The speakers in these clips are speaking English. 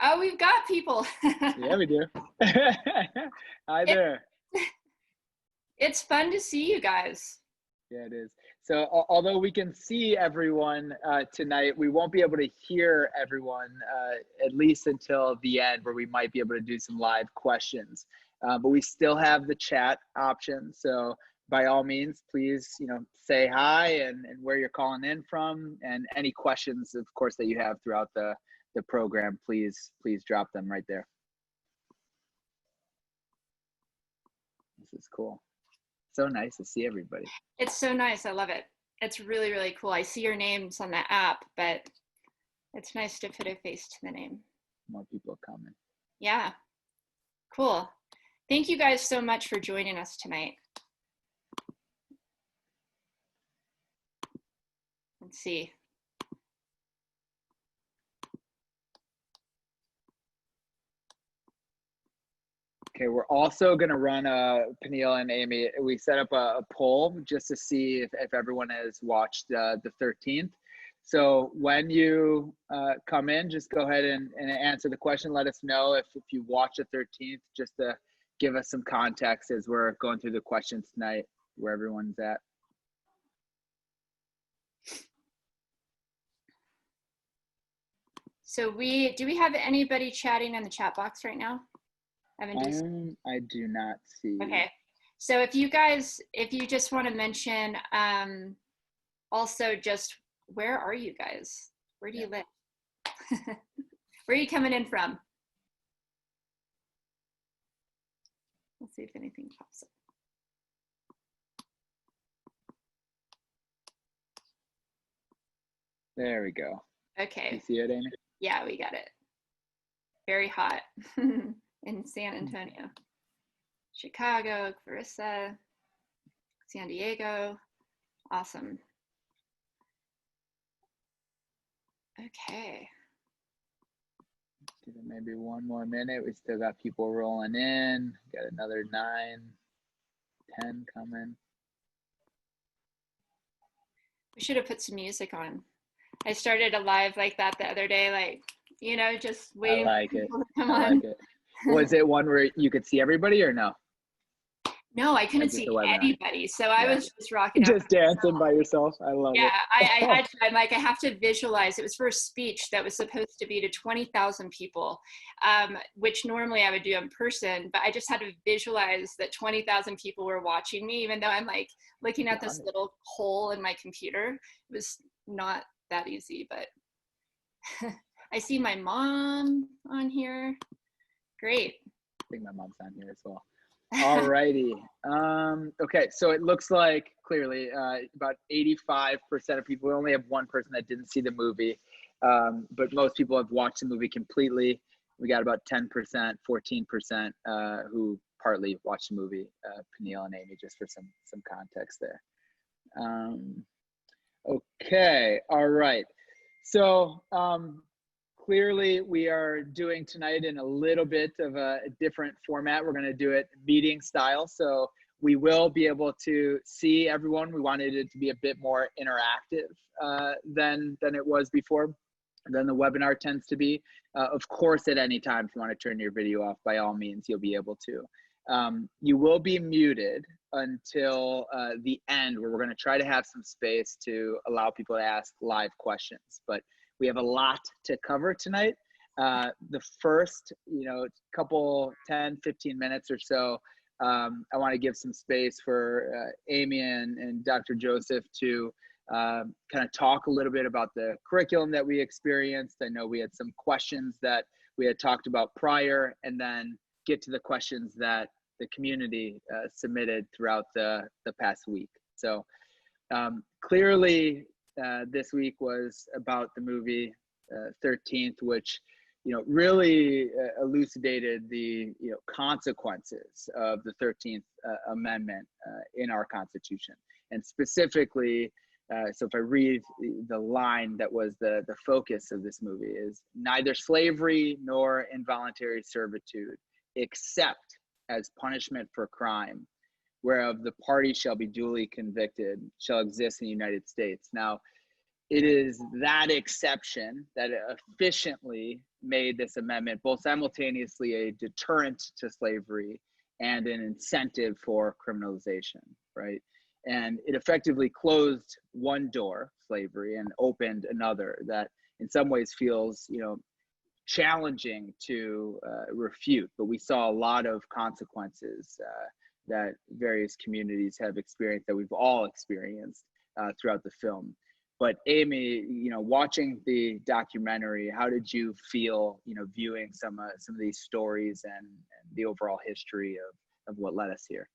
Oh, we've got people. Yeah, we do. Hi there. It's fun to see you guys. Yeah, it is. So although we can see everyone tonight, we won't be able to hear everyone at least until the end, where we might be able to do some live questions. But we still have the chat option. So by all means, please, say hi and where you're calling in from, and any questions, of course, that you have throughout the program, please drop them right there. This is cool. So nice to see everybody. It's so nice. I love it. It's really, really cool. I see your names on the app, but it's nice to put a face to the name. More people coming. Yeah. Cool. Thank you guys so much for joining us tonight. Let's see. Okay, we're also going to run Peniel and Amy. We set up a poll just to see if everyone has watched the 13th. So when you come in, just go ahead and answer the question. Let us know if you watched the 13th, just to give us some context as we're going through the questions tonight, where everyone's at. So do we have anybody chatting in the chat box right now? I do not see. Okay. So if you just want to mention, also just, where are you guys? Where do you live? Where are you coming in from? Let's see if anything pops up. There we go. Okay. You see it, Amy? Yeah, we got it. Very hot in San Antonio, Chicago, Clarissa, San Diego. Awesome. Okay. Give it maybe one more minute. We still got people rolling in. Got another 9, 10 coming. We should have put some music on. I started a live like that the other day, like, just waiting. I like it. Come I on. like it. Was it one where you could see everybody or no? No, I couldn't see anybody. So I was just rocking out. Just dancing by yourself. I love it. Yeah, I have to visualize. It was for a speech that was supposed to be to 20,000 people, which normally I would do in person, but I just had to visualize that 20,000 people were watching me, even though I'm like looking at this little hole in my computer. It was not that easy, but I see my mom on here. Great. I think my mom's on here as well. All righty. Okay, so it looks like clearly about 85% of people, we only have one person that didn't see the movie, but most people have watched the movie completely. We got about 10%, 14% who partly watched the movie, Peniel and Amy, just for some context there. Okay, all right. So clearly we are doing tonight in a little bit of a different format. We're going to do it meeting style. So we will be able to see everyone. We wanted it to be a bit more interactive than it was before, than the webinar tends to be. Of course, at any time, if you want to turn your video off, by all means, you'll be able to. You will be muted until the end, where we're going to try to have some space to allow people to ask live questions. But we have a lot to cover tonight. The first, couple 10, 15 minutes or so, I want to give some space for Amy and Dr. Joseph to kind of talk a little bit about the curriculum that we experienced. I know we had some questions that we had talked about prior, and then get to the questions that the community submitted throughout the past week. So clearly, this week was about the movie 13th, which really elucidated the consequences of the 13th Amendment in our Constitution, and specifically, so if I read the line that was the focus of this movie, is neither slavery nor involuntary servitude, except as punishment for crime, whereof the party shall be duly convicted, shall exist in the United States. Now, it is that exception that efficiently made this amendment both simultaneously a deterrent to slavery and an incentive for criminalization, right? And it effectively closed one door, slavery, and opened another that in some ways feels, challenging to refute. But we saw a lot of consequences that various communities have experienced, that we've all experienced throughout the film. But Amy, watching the documentary, how did you feel, viewing some of these stories and the overall history of what led us here?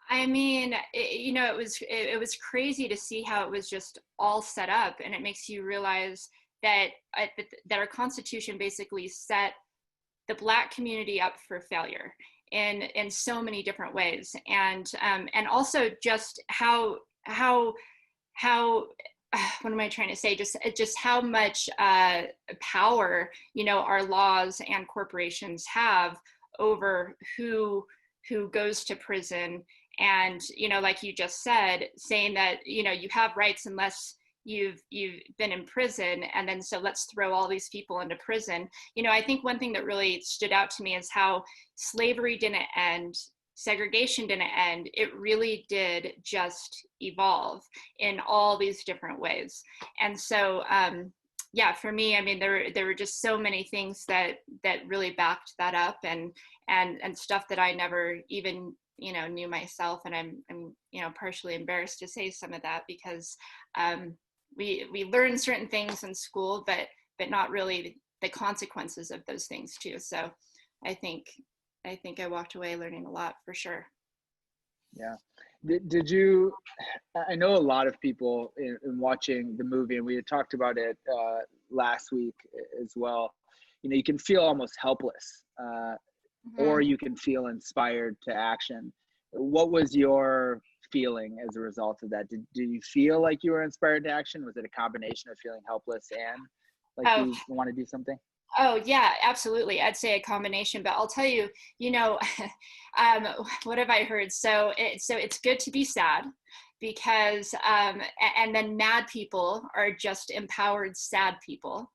I mean, it was crazy to see how it was just all set up, and it makes you realize that that our Constitution basically set the Black community up for failure in so many different ways, and also just how what am I trying to say? Just how much power our laws and corporations have over who goes to prison. And like you just said, saying that you have rights unless you've been in prison, and then so let's throw all these people into prison. I think one thing that really stood out to me is how slavery didn't end, segregation didn't end. It really did just evolve in all these different ways. And so yeah, for me, I mean, there were just so many things that really backed that up, and stuff that I never even knew myself. And I'm partially embarrassed to say some of that, because we learn certain things in school, but not really the consequences of those things too. So I think I walked away learning a lot, for sure. Yeah. Did you, I know a lot of people in watching the movie, and we had talked about it last week as well, you can feel almost helpless, or you can feel inspired to action. What was your feeling as a result of that? Did you feel like you were inspired to action? Was it a combination of feeling helpless and like you want to do something? Oh yeah, absolutely. I'd say a combination, but I'll tell you, what have I heard? So it's good to be sad, because and then mad people are just empowered sad people.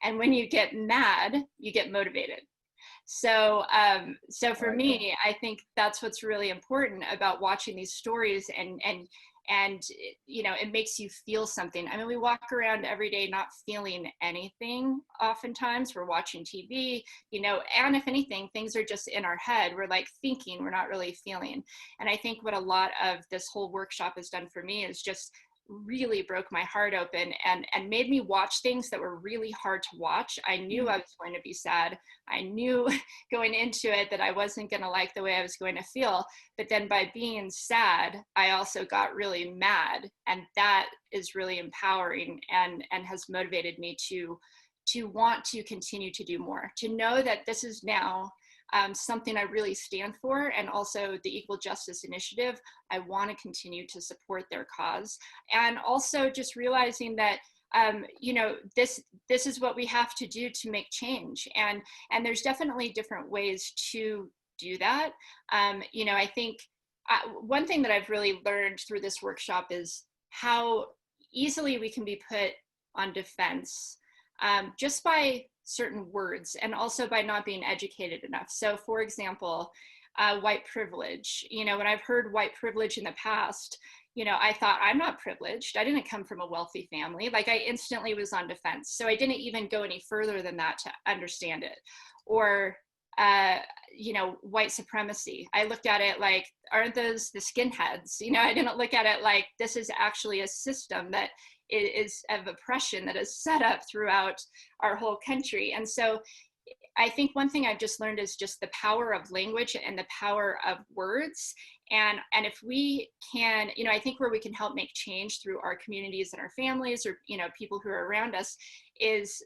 And when you get mad, you get motivated. So for me, I think that's what's really important about watching these stories, and it makes you feel something. I mean, we walk around every day not feeling anything. Oftentimes we're watching TV, and if anything, things are just in our head. We're like thinking, we're not really feeling. And I think what a lot of this whole workshop has done for me is just really broke my heart open, and made me watch things that were really hard to watch. I knew I was going to be sad. I knew going into it that I wasn't going to like the way I was going to feel. But then by being sad, I also got really mad. And that is really empowering, and has motivated me to want to continue to do more, to know that this is now something I really stand for. And also the Equal Justice Initiative, I want to continue to support their cause. And also just realizing that this is what we have to do to make change. And there's definitely different ways to do that. I think one thing that I've really learned through this workshop is how easily we can be put on defense just by certain words, and also by not being educated enough. So for example, white privilege, when I've heard white privilege in the past, I thought, I'm not privileged. I didn't come from a wealthy family. Like, I instantly was on defense. So I didn't even go any further than that to understand it. Or white supremacy, I looked at it like, aren't those the skinheads? I didn't look at it like, this is actually a system that is of oppression that is set up throughout our whole country. And so I think one thing I've just learned is just the power of language and the power of words. And if we can, I think where we can help make change through our communities and our families, or, people who are around us, is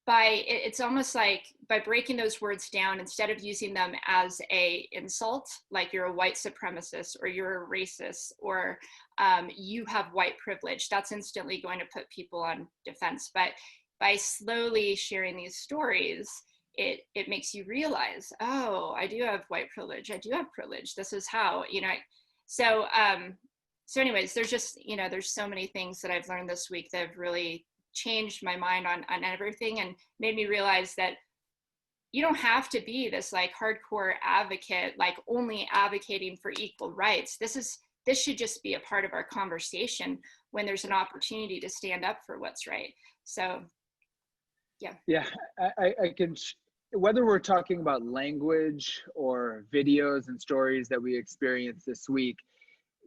it's almost like by breaking those words down, instead of using them as a insult, like you're a white supremacist or you're a racist, or you have white privilege, that's instantly going to put people on defense. But by slowly sharing these stories, it makes you realize, oh, I do have white privilege. I do have privilege. This is how, so anyways, there's just, there's so many things that I've learned this week that have really changed my mind on everything and made me realize that you don't have to be this like hardcore advocate, like only advocating for equal rights. This should just be a part of our conversation when there's an opportunity to stand up for what's right. So, yeah. Yeah, I can, whether we're talking about language or videos and stories that we experienced this week,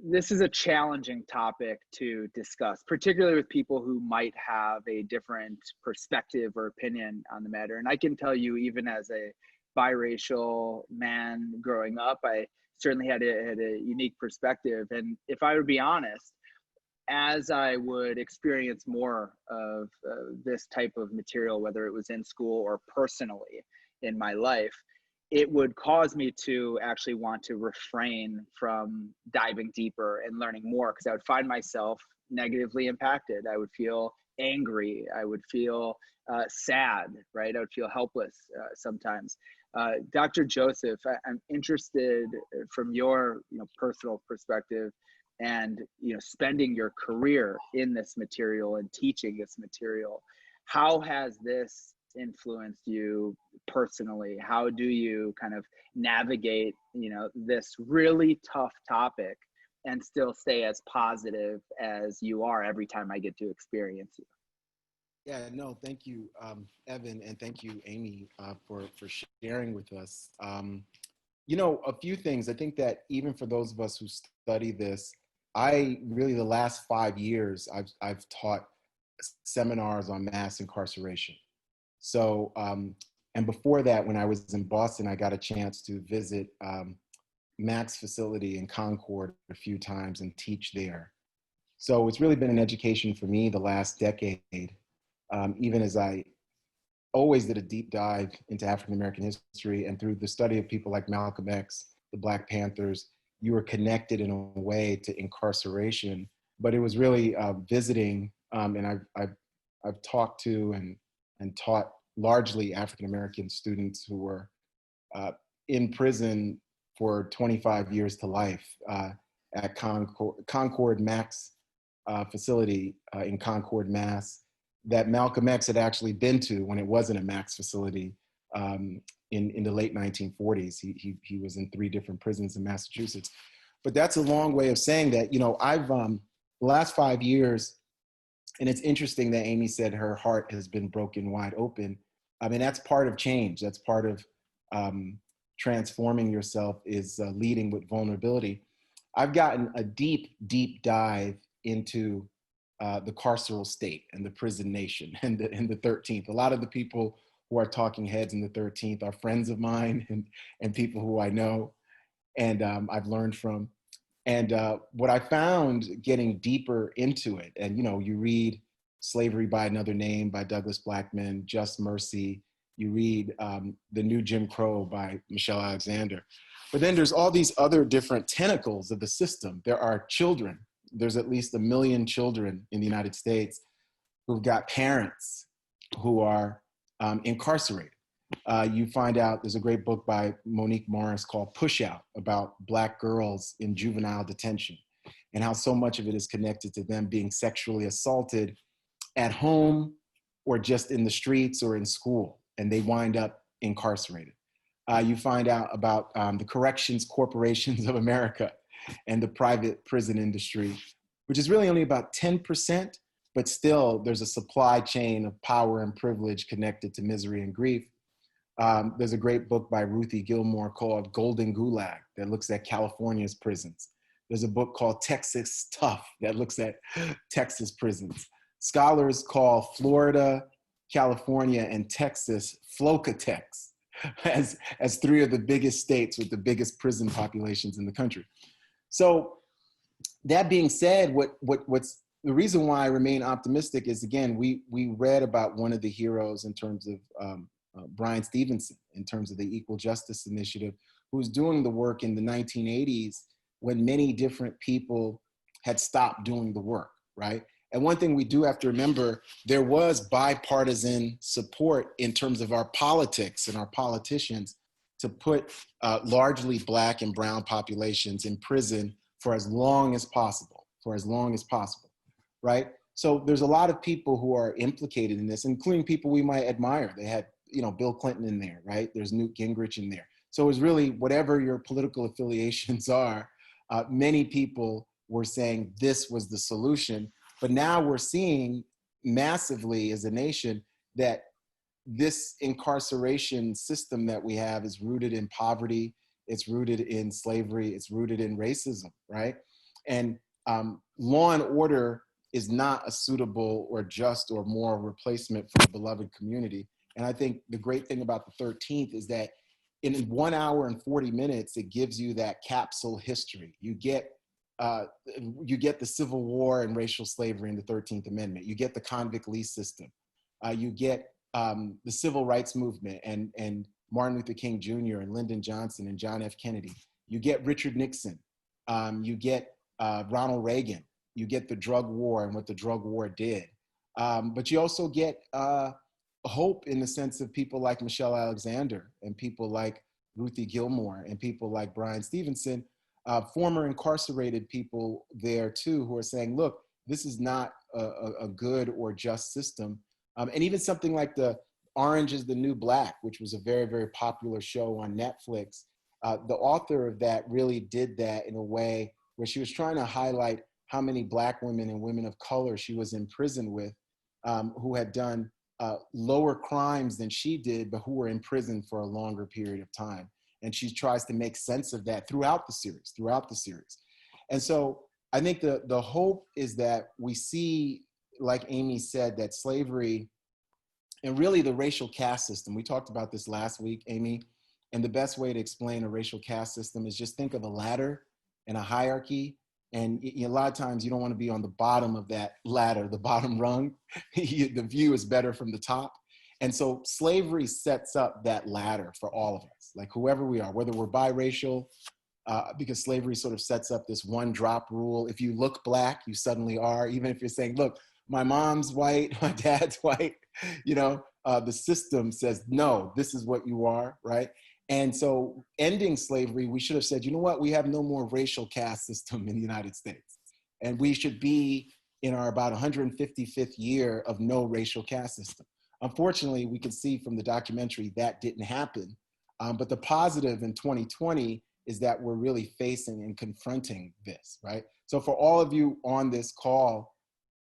this is a challenging topic to discuss, particularly with people who might have a different perspective or opinion on the matter. And I can tell you, even as a biracial man growing up, I certainly had a unique perspective. And if I would be honest, as I would experience more of this type of material, whether it was in school or personally in my life, it would cause me to actually want to refrain from diving deeper and learning more, because I would find myself negatively impacted. I would feel angry. I would feel sad, right? I would feel helpless sometimes. Dr. Joseph, I'm interested from your personal perspective and spending your career in this material and teaching this material. How has this influenced you personally? How do you kind of navigate this really tough topic and still stay as positive as you are every time I get to experience you? Yeah, no, thank you, Evan, and thank you, Amy, for sharing with us. A few things. I think that even for those of us who study this, I really, the last 5 years, I've taught seminars on mass incarceration. So, and before that, when I was in Boston, I got a chance to visit Mac's facility in Concord a few times and teach there. So it's really been an education for me the last decade, even as I always did a deep dive into African-American history, and through the study of people like Malcolm X, the Black Panthers, you were connected in a way to incarceration. But it was really visiting, and I've talked to and taught largely African-American students who were in prison for 25 years to life at Concord Mac's facility in Concord, Mass, that Malcolm X had actually been to when it wasn't a Mac's facility in the late 1940s. He was in 3 different prisons in Massachusetts. But that's a long way of saying that, I've, the last 5 years, and it's interesting that Amy said her heart has been broken wide open. I mean, that's part of change. That's part of transforming yourself, is leading with vulnerability. I've gotten a deep, deep dive into the carceral state and the prison nation and the 13th. A lot of the people who are talking heads in the 13th are friends of mine and people who I know and I've learned from. And what I found getting deeper into it, and you read Slavery by Another Name by Douglas Blackman, Just Mercy, you read The New Jim Crow by Michelle Alexander. But then there's all these other different tentacles of the system. There are children. There's at least 1 million children in the United States who've got parents who are incarcerated. You find out, there's a great book by Monique Morris called Push Out, about Black girls in juvenile detention and how so much of it is connected to them being sexually assaulted at home or just in the streets or in school, and they wind up incarcerated. You find out about the Corrections Corporations of America and the private prison industry, which is really only about 10%, but still there's a supply chain of power and privilege connected to misery and grief. There's a great book by Ruthie Gilmore called Golden Gulag that looks at California's prisons. There's a book called Texas Tough that looks at Texas prisons. Scholars call Florida, California, and Texas Flocatex as 3 of the biggest states with the biggest prison populations in the country. So that being said, what's the reason why I remain optimistic is, again, we read about one of the heroes in terms of Bryan Stevenson, in terms of the Equal Justice Initiative, who was doing the work in the 1980s when many different people had stopped doing the work, right? And one thing we do have to remember, there was bipartisan support in terms of our politics and our politicians to put largely Black and brown populations in prison for as long as possible, right? So there's a lot of people who are implicated in this, including people we might admire. They had, Bill Clinton in there, right? There's Newt Gingrich in there. So it was really whatever your political affiliations are, many people were saying this was the solution. But now we're seeing massively as a nation that this incarceration system that we have is rooted in poverty, it's rooted in slavery, it's rooted in racism, right? And law and order is not a suitable or just or moral replacement for the beloved community. And I think the great thing about the 13th is that in 1 hour and 40 minutes, it gives you that capsule history. You get the Civil War and racial slavery in the 13th Amendment. You get the convict lease system. You get the civil rights movement and Martin Luther King Jr. and Lyndon Johnson and John F. Kennedy. You get Richard Nixon. You get Ronald Reagan. You get the drug war and what the drug war did. But you also get hope in the sense of people like Michelle Alexander and people like Ruthie Gilmore and people like Brian Stevenson, former incarcerated people there too, who are saying, look, this is not a good or just system. And even something like the Orange is the New Black, which was a very, very popular show on Netflix. The author of that really did that in a way where she was trying to highlight how many Black women and women of color she was in prison with, who had done lower crimes than she did, but who were in prison for a longer period of time. And she tries to make sense of that throughout the series. And so I think the hope is that we see, like Amy said, that slavery and really the racial caste system, we talked about this last week, Amy, and the best way to explain a racial caste system is just think of a ladder and a hierarchy. And a lot of times you don't want to be on the bottom of that ladder, the bottom rung. The view is better from the top. And so slavery sets up that ladder for all of us, like whoever we are, whether we're biracial, because slavery sort of sets up this one drop rule. If you look Black, you suddenly are, even if you're saying, look, my mom's white, my dad's white, the system says, no, this is what you are, right? And so ending slavery, we should have said, you know what, we have no more racial caste system in the United States. And we should be in our about 155th year of no racial caste system. Unfortunately, we can see from the documentary that didn't happen. But the positive in 2020 is that we're really facing and confronting this, right? So for all of you on this call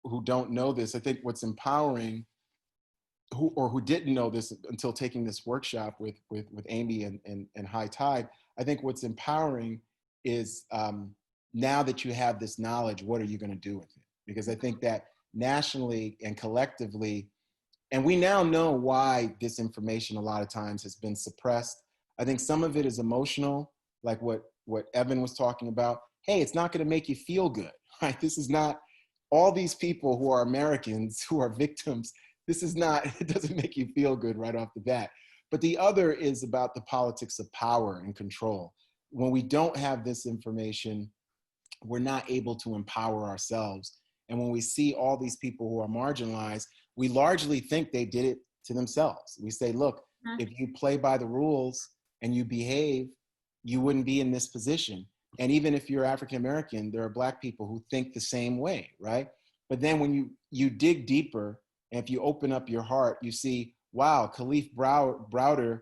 who don't know this, I think what's empowering, who didn't know this until taking this workshop with Amy and High Tide, I think what's empowering is now that you have this knowledge, what are you going to do with it? Because I think that nationally and collectively, and we now know why this information a lot of times has been suppressed. I think some of it is emotional, like what Evan was talking about. Hey, it's not going to make you feel good, right? This is not all these people who are Americans, who are victims. This is not, it doesn't make you feel good right off the bat. But the other is about the politics of power and control. When we don't have this information, we're not able to empower ourselves. And when we see all these people who are marginalized, we largely think they did it to themselves. We say, look, if you play by the rules and you behave, you wouldn't be in this position. And even if you're African American, there are Black people who think the same way, right? But then when you dig deeper, and if you open up your heart, you see, wow, Khalif Browder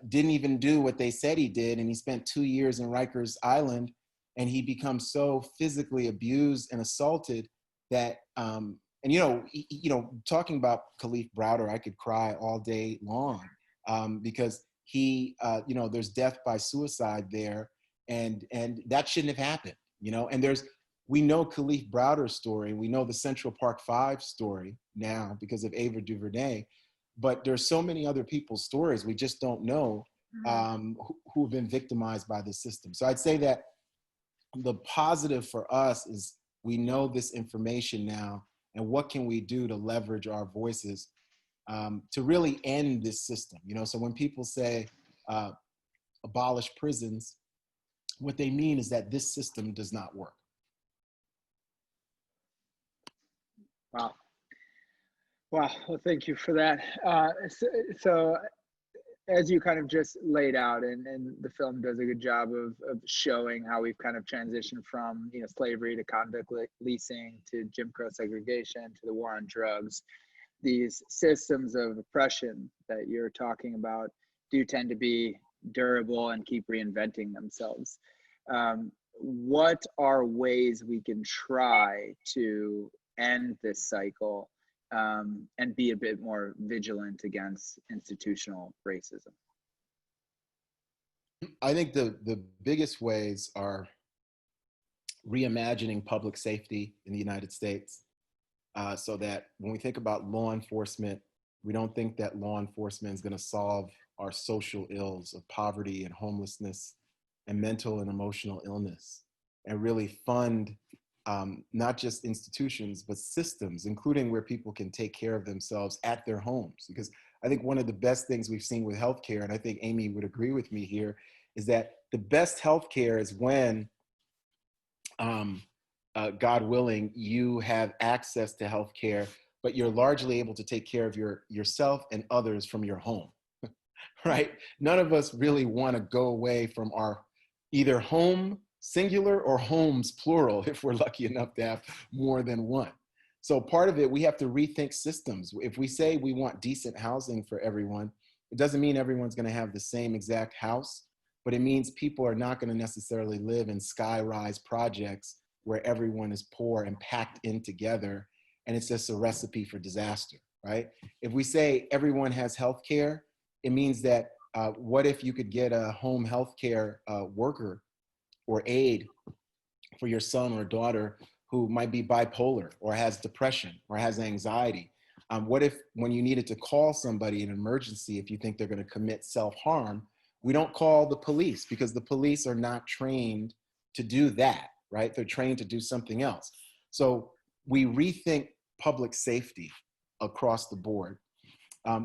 didn't even do what they said he did. And he spent 2 years in Rikers Island, and he becomes so physically abused and assaulted that, talking about Khalif Browder, I could cry all day long because he, there's death by suicide there, and that shouldn't have happened, and we know Khalif Browder's story. We know the Central Park 5 story now because of Ava DuVernay, but there's so many other people's stories we just don't know who've been victimized by the system. So I'd say that the positive for us is we know this information now, and what can we do to leverage our voices to really end this system? So when people say abolish prisons, what they mean is that this system does not work. Wow. Well, thank you for that. So as you kind of just laid out, and the film does a good job of showing how we've kind of transitioned from, you know, slavery to convict leasing to Jim Crow segregation to the war on drugs. These systems of oppression that you're talking about do tend to be durable and keep reinventing themselves. What are ways we can try to end this cycle, and be a bit more vigilant against institutional racism? I think the biggest ways are reimagining public safety in the United States, so that when we think about law enforcement, we don't think that law enforcement is going to solve our social ills of poverty and homelessness and mental and emotional illness, and really fund not just institutions, but systems, including where people can take care of themselves at their homes. Because I think one of the best things we've seen with healthcare, and I think Amy would agree with me here, is that the best healthcare is when, God willing, you have access to healthcare, but you're largely able to take care of yourself and others from your home, right? None of us really want to go away from our either home singular or homes plural, if we're lucky enough to have more than one. So part of it, we have to rethink systems. If we say we want decent housing for everyone, it doesn't mean everyone's going to have the same exact house, but it means people are not going to necessarily live in sky-rise projects where everyone is poor and packed in together, and it's just a recipe for disaster, right? If we say everyone has health care, it means that what if you could get a home health care worker or aide for your son or daughter who might be bipolar or has depression or has anxiety? What if when you needed to call somebody in an emergency, if you think they're going to commit self-harm, we don't call the police because the police are not trained to do that, right? They're trained to do something else. So we rethink public safety across the board.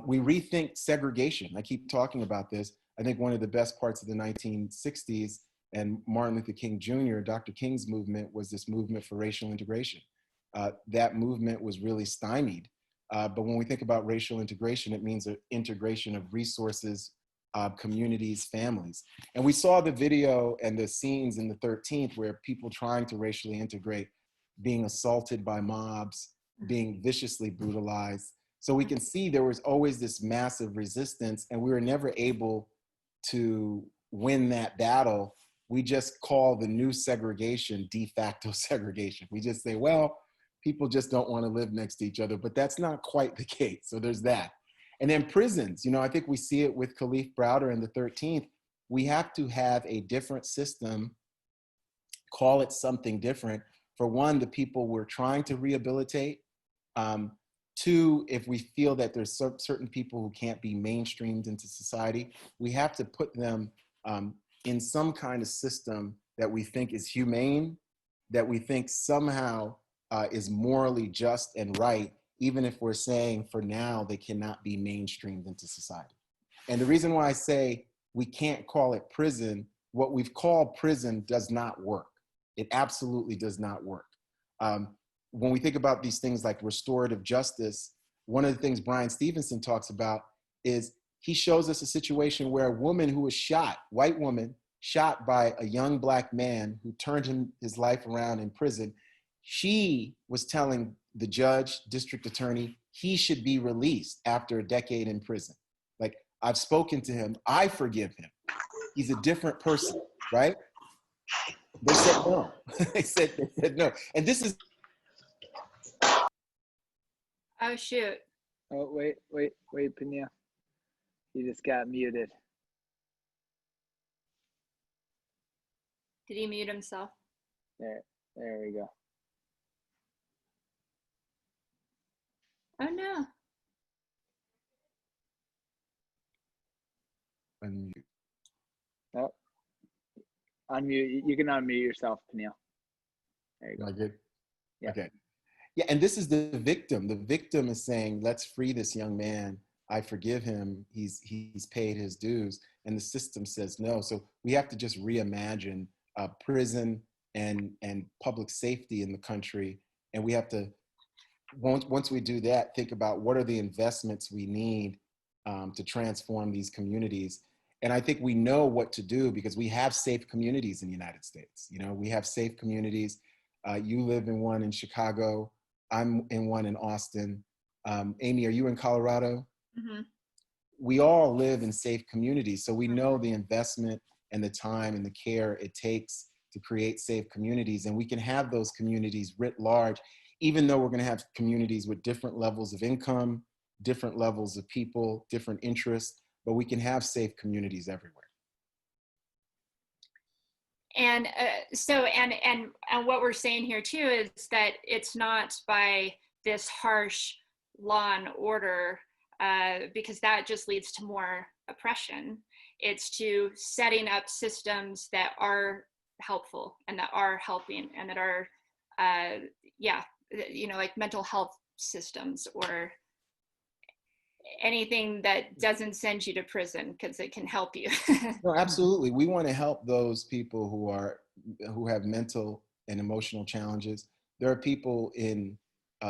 We rethink segregation. I keep talking about this. I think one of the best parts of the 1960s and Martin Luther King Jr., Dr. King's movement, was this movement for racial integration. That movement was really stymied. But when we think about racial integration, it means an integration of resources, communities, families. And we saw the video and the scenes in the 13th where people trying to racially integrate, being assaulted by mobs, being viciously brutalized. So we can see there was always this massive resistance, and we were never able to win that battle. We just call the new segregation de facto segregation. We just say, well, people just don't want to live next to each other, but that's not quite the case. So there's that. And then prisons, you know, I think we see it with Khalif Browder in the 13th. We have to have a different system, call it something different. For one, the people we're trying to rehabilitate. Two, if we feel that there's certain people who can't be mainstreamed into society, we have to put them in some kind of system that we think is humane, that we think somehow is morally just and right, even if we're saying for now they cannot be mainstreamed into society. And the reason why I say we can't call it prison, what we've called prison does not work. It absolutely does not work. When we think about these things like restorative justice, one of the things Brian Stevenson talks about is he shows us a situation where a woman who was shot, white woman, shot by a young Black man who turned his life around in prison, she was telling the judge, district attorney, he should be released after a decade in prison. Like, I've spoken to him, I forgive him. He's a different person, right? They said no. they said no. And this is. Oh, shoot. Oh, wait, Peniel. He just got muted. Did he mute himself? There we go. Oh, no. Unmute. Oh, unmute. You can unmute yourself, Peniel. There you go. Am I good? Yeah. Okay. Yeah, and this is the victim. The victim is saying, let's free this young man. I forgive him. He's paid his dues. And the system says no. So we have to just reimagine prison and public safety in the country. And we have to, once we do that, think about what are the investments we need to transform these communities. And I think we know what to do because we have safe communities in the United States. You know, we have safe communities. You live in one in Chicago. I'm in one in Austin. Amy, are you in Colorado? Mm-hmm. We all live in safe communities. So we know the investment and the time and the care it takes to create safe communities. And we can have those communities writ large, even though we're going to have communities with different levels of income, different levels of people, different interests, but we can have safe communities everywhere. And and what we're saying here too is that it's not by this harsh law and order, because that just leads to more oppression. It's to setting up systems that are helpful and that are helping and that are, like mental health systems or anything that doesn't send you to prison because it can help you. No, absolutely. We want to help those people who have mental and emotional challenges. There are people in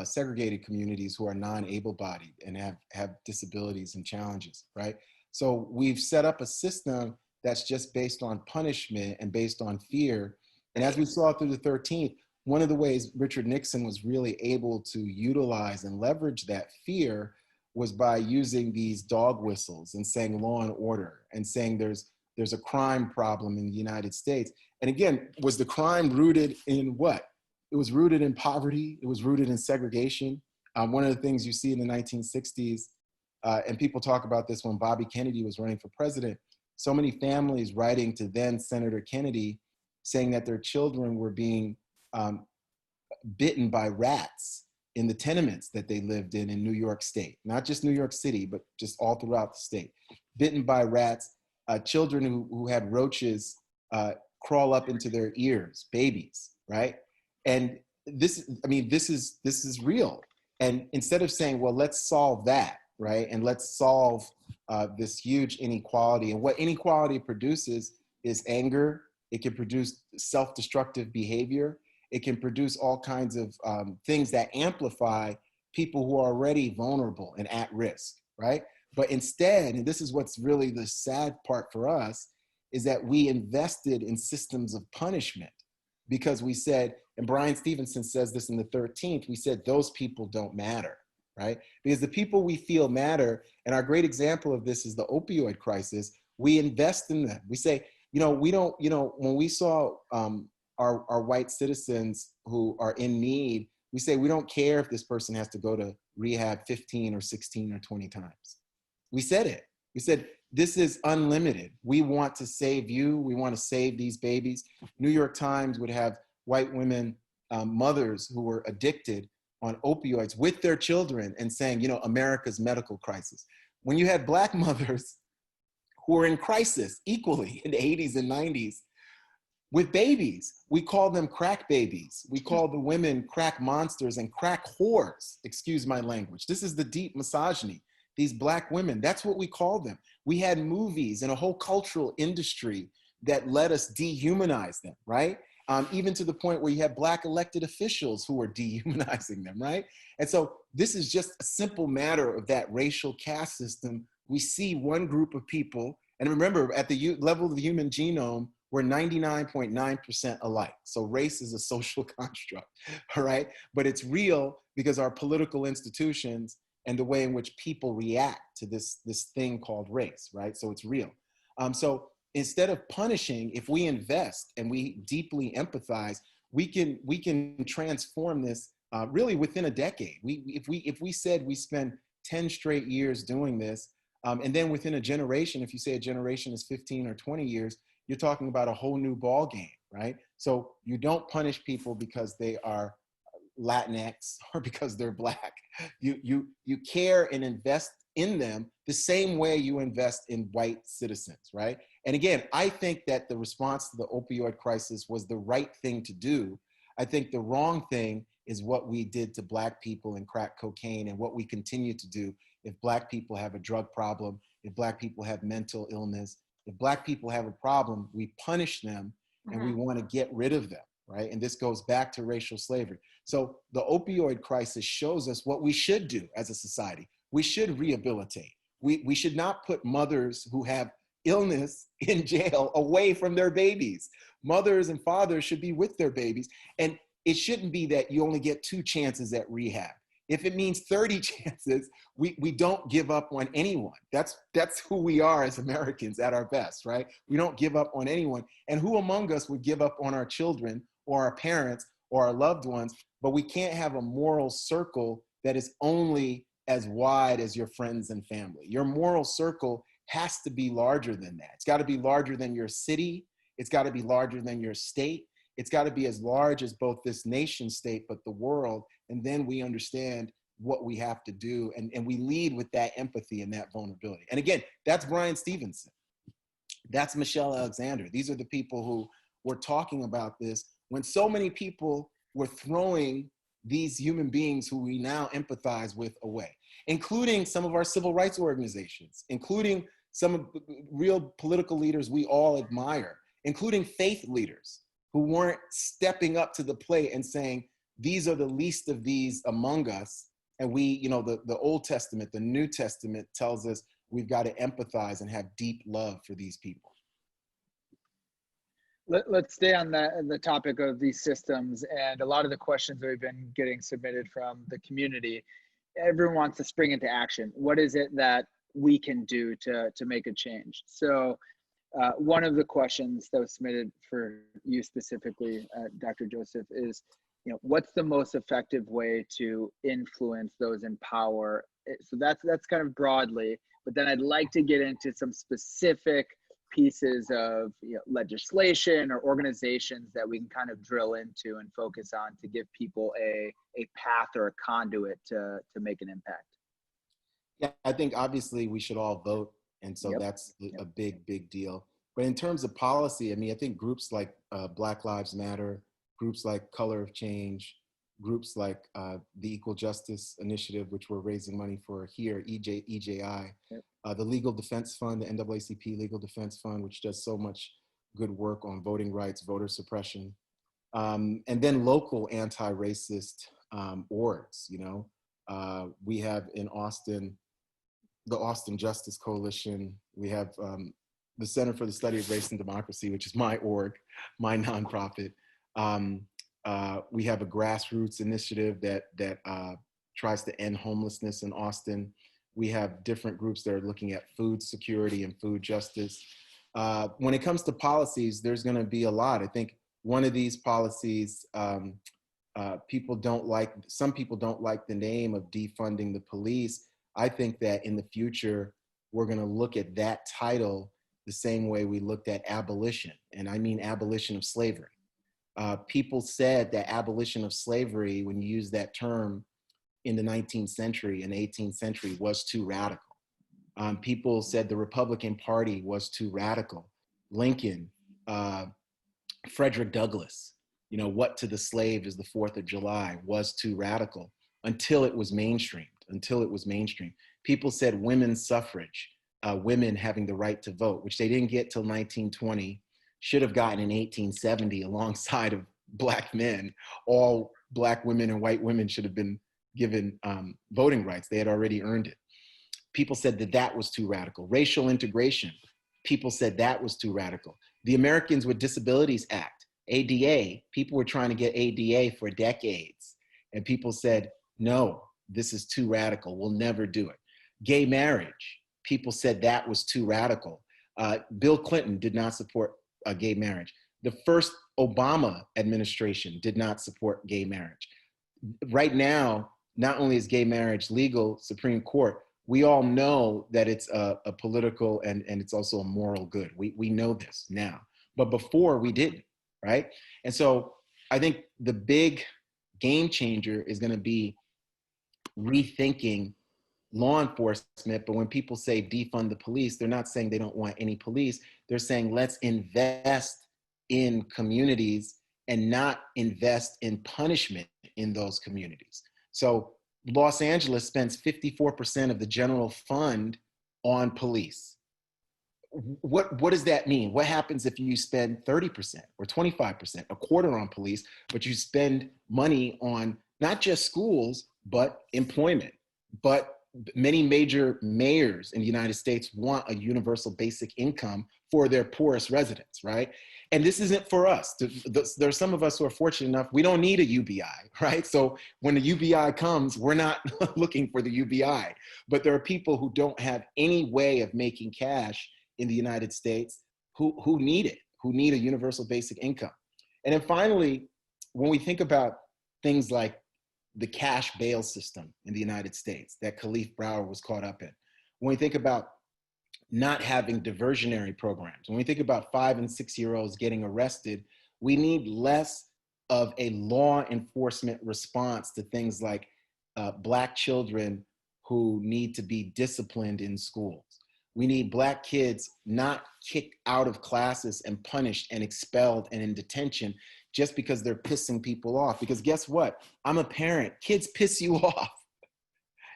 segregated communities who are non-able-bodied and have disabilities and challenges, right? So we've set up a system that's just based on punishment and based on fear. And as we saw through the 13th, one of the ways Richard Nixon was really able to utilize and leverage that fear was by using these dog whistles and saying law and order and saying there's a crime problem in the United States. And again, was the crime rooted in what? It was rooted in poverty. It was rooted in segregation. One of the things you see in the 1960s, and people talk about this when Bobby Kennedy was running for president, so many families writing to then Senator Kennedy saying that their children were being bitten by rats in the tenements that they lived in New York State, not just New York City, but just all throughout the state, bitten by rats, children who had roaches crawl up into their ears, babies, right? And this is real. And instead of saying, well, let's solve that, right? And let's solve this huge inequality. And what inequality produces is anger. It can produce self-destructive behavior. It can produce all kinds of things that amplify people who are already vulnerable and at risk, right? But instead, and this is what's really the sad part for us, is that we invested in systems of punishment because we said, and Brian Stevenson says this in the 13th, we said those people don't matter, right? Because the people we feel matter, and our great example of this is the opioid crisis, we invest in them. We say, we don't, when we saw our white citizens who are in need, we say, we don't care if this person has to go to rehab 15 or 16 or 20 times. We said it. We said, this is unlimited. We want to save you. We want to save these babies. New York Times would have white women, mothers who were addicted on opioids with their children and saying, America's medical crisis. When you had Black mothers who were in crisis equally in the 80s and 90s, with babies, we call them crack babies. We call the women crack monsters and crack whores. Excuse my language. This is the deep misogyny. These Black women, that's what we call them. We had movies and a whole cultural industry that let us dehumanize them, right? Even to the point where you have Black elected officials who are dehumanizing them, right? And so this is just a simple matter of that racial caste system. We see one group of people, and remember, at the level of the human genome, we're 99.9% alike. So race is a social construct, all right? But it's real because our political institutions and the way in which people react to this thing called race, right? So it's real. So instead of punishing, if we invest and we deeply empathize, we can transform this really within a decade. If we said we spend 10 straight years doing this, and then within a generation, if you say a generation is 15 or 20 years, you're talking about a whole new ball game, right? So you don't punish people because they are Latinx or because they're Black. You care and invest in them the same way you invest in white citizens, right? And again, I think that the response to the opioid crisis was the right thing to do. I think the wrong thing is what we did to Black people in crack cocaine and what we continue to do if Black people have a drug problem, if Black people have mental illness. If Black people have a problem, we punish them and we want to get rid of them, right? And this goes back to racial slavery. So the opioid crisis shows us what we should do as a society. We should rehabilitate. We should not put mothers who have illness in jail away from their babies. Mothers and fathers should be with their babies. And it shouldn't be that you only get 2 chances at rehab. If it means 30 chances, we don't give up on anyone. That's who we are as Americans at our best, right? We don't give up on anyone. And who among us would give up on our children or our parents or our loved ones? But we can't have a moral circle that is only as wide as your friends and family. Your moral circle has to be larger than that. It's got to be larger than your city. It's got to be larger than your state. It's got to be as large as both this nation state, but the world. And then we understand what we have to do. And we lead with that empathy and that vulnerability. And again, that's Brian Stevenson. That's Michelle Alexander. These are the people who were talking about this when so many people were throwing these human beings who we now empathize with away, including some of our civil rights organizations, including some of the real political leaders we all admire, including faith leaders who weren't stepping up to the plate and saying, these are the least of these among us. And we, you know, the Old Testament, the New Testament tells us we've got to empathize and have deep love for these people. Let's stay on the topic of these systems, and a lot of the questions that we've been getting submitted from the community. Everyone wants to spring into action. What is it that we can do to make a change? So one of the questions that was submitted for you specifically, Dr. Joseph, is, you know, what's the most effective way to influence those in power? So that's kind of broadly, but then I'd like to get into some specific pieces of, you know, legislation or organizations that we can kind of drill into and focus on to give people a path or a conduit to make an impact. Yeah, I think obviously we should all vote. And so Yep. that's a big deal. But in terms of policy, I mean, I think groups like Black Lives Matter, groups like Color of Change, groups like the Equal Justice Initiative, which we're raising money for here, EJI, Yep. The Legal Defense Fund, the NAACP Legal Defense Fund, which does so much good work on voting rights, voter suppression, and then local anti-racist orgs. You know, we have in Austin, the Austin Justice Coalition. We have the Center for the Study of Race and Democracy, which is my org, my nonprofit. We have a grassroots initiative that tries to end homelessness in Austin. We have different groups that are looking at food security and food justice. When it comes to policies, there's going to be a lot. I think one of these policies, some people don't like the name of defunding the police. I think that in the future, we're going to look at that title the same way we looked at abolition. And I mean abolition of slavery. People said that abolition of slavery, when you use that term in the 19th century and 18th century, was too radical. People said the Republican Party was too radical. Lincoln, Frederick Douglass, you know, what to the slave is the 4th of July, was too radical until it was mainstreamed, People said women's suffrage, women having the right to vote, which they didn't get till 1920, should have gotten in 1870 alongside of Black men. All Black women and white women should have been given voting rights. They had already earned it. People said that was too radical. Racial integration, people said that was too radical. The Americans with Disabilities Act, ADA, people were trying to get ADA for decades. And people said, no, this is too radical. We'll never do it. Gay marriage, people said that was too radical. Bill Clinton did not support gay marriage. The first Obama administration did not support gay marriage. Right now, not only is gay marriage legal, Supreme Court, we all know that it's a political and it's also a moral good. We know this now, but before we didn't, right? And so I think the big game changer is going to be rethinking law enforcement. But when people say defund the police, they're not saying they don't want any police. They're saying let's invest in communities and not invest in punishment in those communities. So Los Angeles spends 54% of the general fund on police. What does that mean? What happens if you spend 30% or 25%, a quarter on police, but you spend money on not just schools, but employment, but many major mayors in the United States want a universal basic income for their poorest residents, right? And this isn't for us. There's some of us who are fortunate enough, we don't need a UBI, right? So when the UBI comes, we're not looking for the UBI. But there are people who don't have any way of making cash in the United States who need it, who need a universal basic income. And then finally, when we think about things like the cash bail system in the United States that Khalif Browder was caught up in, when we think about not having diversionary programs, when we think about 5 and 6 year olds getting arrested, we need less of a law enforcement response to things like Black children who need to be disciplined in schools. We need Black kids not kicked out of classes and punished and expelled and in detention just because they're pissing people off. Because guess what? I'm a parent. Kids piss you off.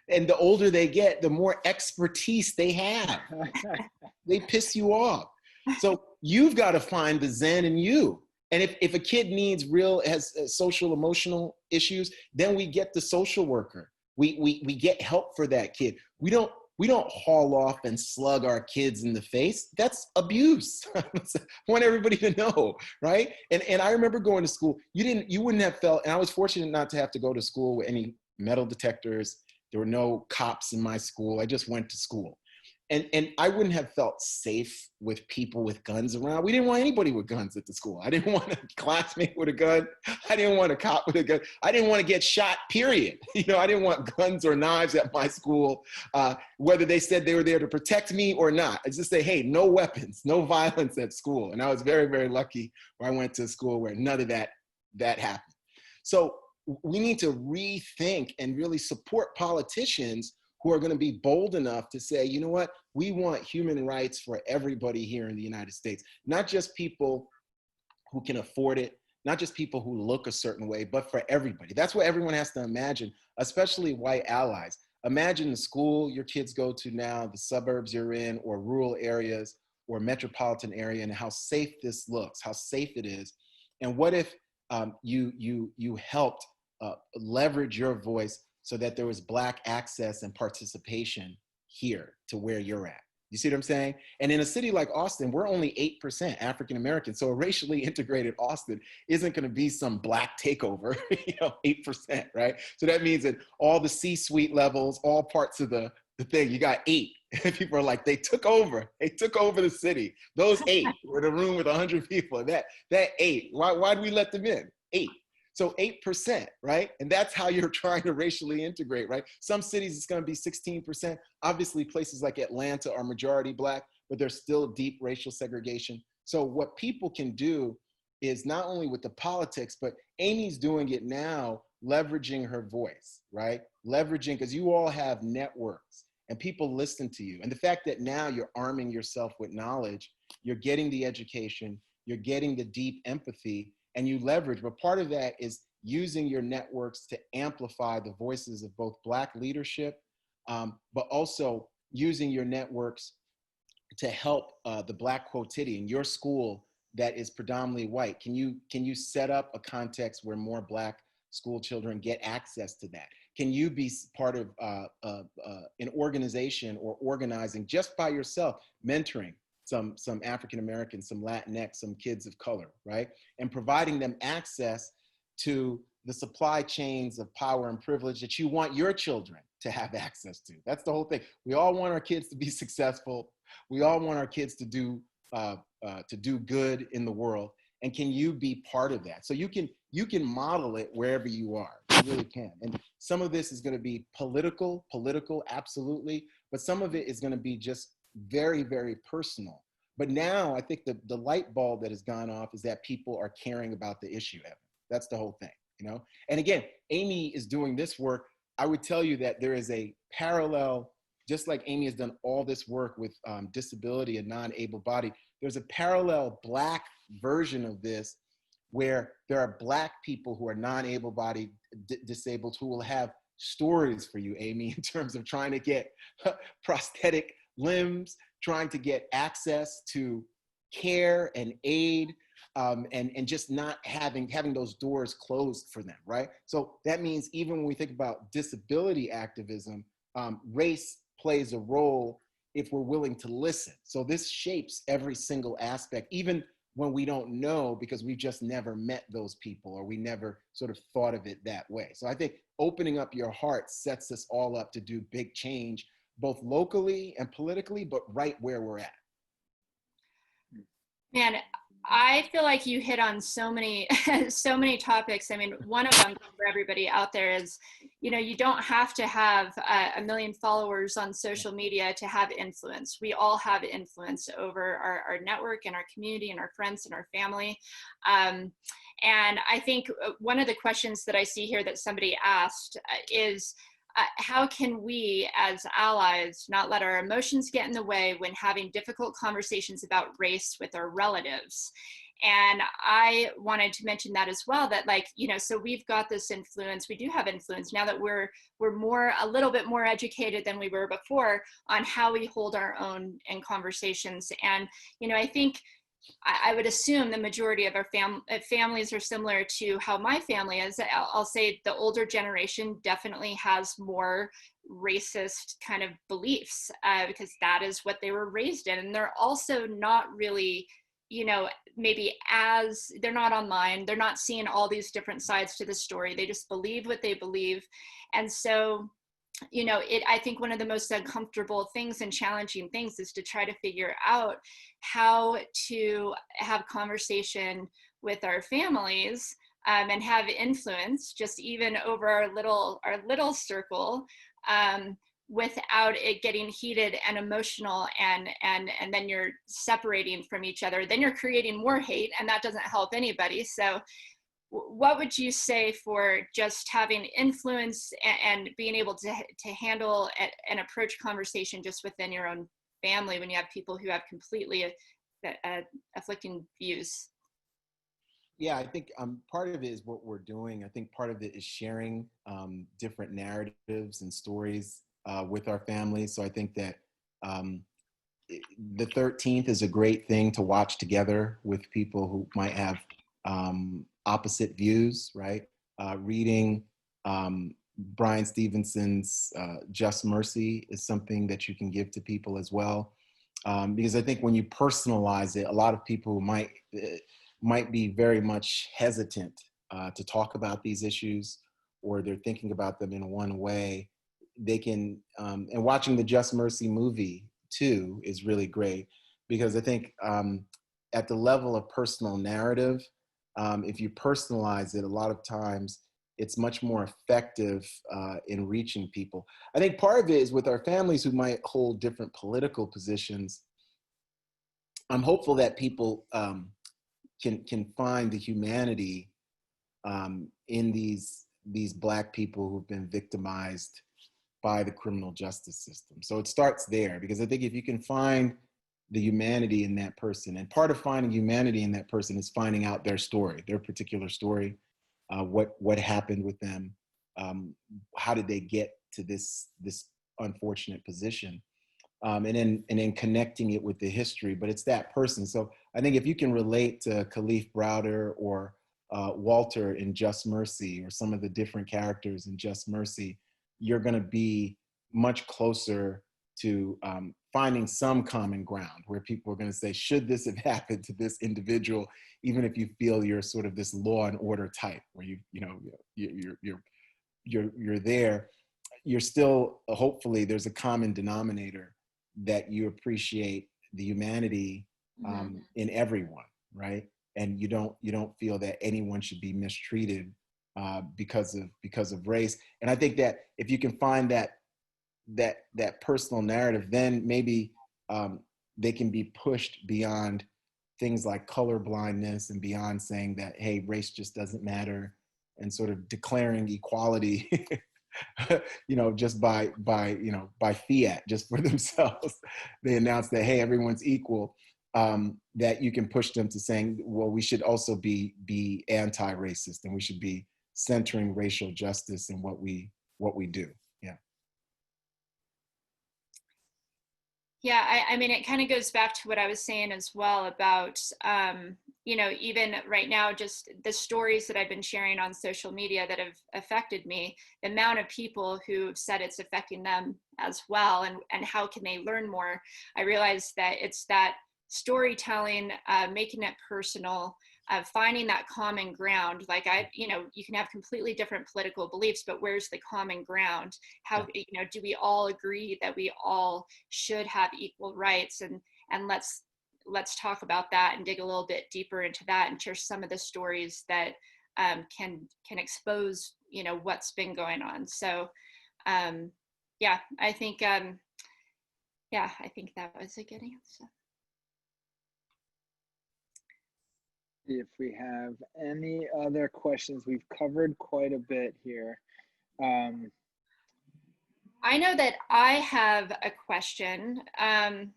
And the older they get, the more expertise they have. They piss you off. So you've got to find the Zen in you. And if a kid has social emotional issues, then we get the social worker. We get help for that kid. We don't haul off and slug our kids in the face. That's abuse. I want everybody to know, right? And I remember going to school. You wouldn't have felt, and I was fortunate not to have to go to school with any metal detectors. There were no cops in my school. I just went to school. And I wouldn't have felt safe with people with guns around. We didn't want anybody with guns at the school. I didn't want a classmate with a gun. I didn't want a cop with a gun. I didn't want to get shot, period. I didn't want guns or knives at my school, whether they said they were there to protect me or not. I just say, hey, no weapons, no violence at school. And I was very, very lucky where I went to a school where none of that happened. So we need to rethink and really support politicians who are going to be bold enough to say, you know what, we want human rights for everybody here in the United States, not just people who can afford it, not just people who look a certain way, but for everybody. That's what everyone has to imagine, especially white allies. Imagine the school your kids go to now, the suburbs you're in, or rural areas, or metropolitan area, and how safe this looks, how safe it is. And what if you helped leverage your voice so that there was Black access and participation here to where you're at? You see what I'm saying? And in a city like Austin, we're only 8% African American. So a racially integrated Austin isn't going to be some Black takeover, 8%, right? So that means that all the C-suite levels, all parts of the thing, you got 8. People are like, they took over the city. Those 8 were in a room with 100 people. That 8, why did we let them in? 8. So 8%, right? And that's how you're trying to racially integrate, right? Some cities it's going to be 16%. Obviously, places like Atlanta are majority Black, but there's still deep racial segregation. So what people can do is not only with the politics, but Amy's doing it now, leveraging her voice, right? Leveraging, because you all have networks and people listen to you. And the fact that now you're arming yourself with knowledge, you're getting the education, you're getting the deep empathy, and you leverage, but part of that is using your networks to amplify the voices of both Black leadership, but also using your networks to help the Black quotidian, your school that is predominantly white. Can you set up a context where more Black school children get access to that? Can you be part of an organization or organizing just by yourself, mentoring some African Americans, some Latinx, some kids of color, right? And providing them access to the supply chains of power and privilege that you want your children to have access to. That's the whole thing. We all want our kids to be successful. We all want our kids to do good in the world. And can you be part of that? So you can model it wherever you are. You really can. And some of this is going to be political, absolutely. But some of it is going to be just very, very personal. But now I think the light bulb that has gone off is that people are caring about the issue, Evan. That's the whole thing, And again, Amy is doing this work. I would tell you that there is a parallel, just like Amy has done all this work with disability and non-able-bodied, there's a parallel Black version of this where there are Black people who are non-able-bodied, disabled, who will have stories for you, Amy, in terms of trying to get prosthetic limbs, trying to get access to care and aid, and just not having those doors closed for them, right? So that means even when we think about disability activism, race plays a role if we're willing to listen. So this shapes every single aspect, even when we don't know, because we've just never met those people or we never sort of thought of it that way. So I think opening up your heart sets us all up to do big change, both locally and politically, but right where we're at. Man, I feel like you hit on so many, so many topics. I mean, one of them for everybody out there is, you don't have to have a million followers on social media to have influence. We all have influence over our network and our community and our friends and our family. And I think one of the questions that I see here that somebody asked is, how can we as allies not let our emotions get in the way when having difficult conversations about race with our relatives? And I wanted to mention that as well, that so we've got this influence, we do have influence now that we're a little bit more educated than we were before on how we hold our own in conversations. And, I think I would assume the majority of our families are similar to how my family is. I'll say the older generation definitely has more racist kind of beliefs because that is what they were raised in. And they're also not really, maybe they're not online, they're not seeing all these different sides to the story. They just believe what they believe. And so I think one of the most uncomfortable things and challenging things is to try to figure out how to have conversation with our families and have influence just even over our little circle without it getting heated and emotional and then you're separating from each other. Then you're creating more hate, and that doesn't help anybody. So what would you say for just having influence and being able to handle and approach conversation just within your own family when you have people who have completely afflicting views? Yeah, I think part of it is what we're doing. I think part of it is sharing different narratives and stories with our families. So I think that the 13th is a great thing to watch together with people who might have opposite views, right? Reading Brian Stevenson's Just Mercy is something that you can give to people as well. Because I think when you personalize it, a lot of people might be very much hesitant to talk about these issues, or they're thinking about them in one way. They can, and watching the Just Mercy movie too is really great, because I think at the level of personal narrative, if you personalize it, a lot of times it's much more effective in reaching people. I think part of it is with our families who might hold different political positions. I'm hopeful that people can find the humanity in these Black people who've been victimized by the criminal justice system. So it starts there, because I think if you can find the humanity in that person, and part of finding humanity in that person is finding out their story, their particular story, what happened with them, how did they get to this unfortunate position, and then connecting it with the history. But it's that person. So I think if you can relate to Khalif Browder or Walter in Just Mercy, or some of the different characters in Just Mercy, you're going to be much closer to finding some common ground where people are going to say, should this have happened to this individual, even if you feel you're sort of this law and order type, where you're there, you're still, hopefully there's a common denominator that you appreciate the humanity in everyone, right? And you don't feel that anyone should be mistreated because of race. And I think that if you can find that personal narrative, then maybe they can be pushed beyond things like color blindness and beyond saying that, hey, race just doesn't matter, and sort of declaring equality just by fiat, just for themselves. They announce that, hey, everyone's equal. That you can push them to saying, well, we should also be anti-racist, and we should be centering racial justice in what we do. Yeah. Yeah, I mean, it kind of goes back to what I was saying as well about, you know, even right now, just the stories that I've been sharing on social media that have affected me, the amount of people who've said it's affecting them as well, and how can they learn more? I realize that it's that storytelling, making it personal, finding that common ground. Like you know, you can have completely different political beliefs, but where's the common ground? How, you know, do we all agree that we all should have equal rights? And let's talk about that and dig a little bit deeper into that and share some of the stories that can expose, you know, what's been going on. So yeah, I think yeah, I think that was a good answer. If we have any other questions, we've covered quite a bit here. I know that I have a question. And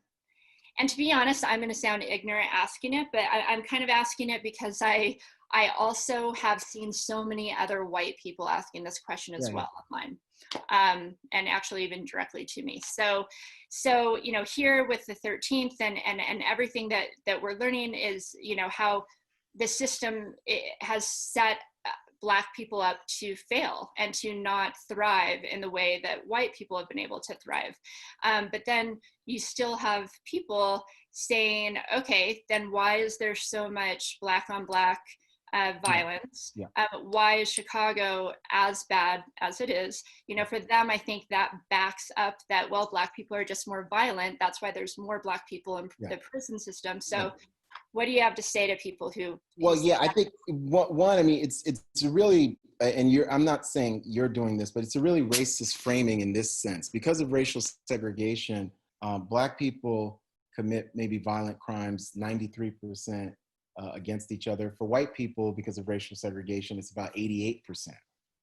to be honest, I'm going to sound ignorant asking it, but I'm kind of asking it because I also have seen so many other white people asking this question as well online, and actually even directly to me. So you know, here with the 13th and everything that we're learning is, you know, how the system has set Black people up to fail and to not thrive in the way that white people have been able to thrive. But then you still have people saying, okay, then why is there so much Black on Black violence? Why is Chicago as bad as it is? You know, for them, I think that backs up that, well, Black people are just more violent. That's why there's more Black people in the prison system. So what do you have to say to people who? Well, yeah, I think one, I mean, it's a really, and I'm not saying you're doing this, but it's a really racist framing in this sense. Because of racial segregation, Black people commit maybe violent crimes 93% against each other. For white people, because of racial segregation, it's about 88%.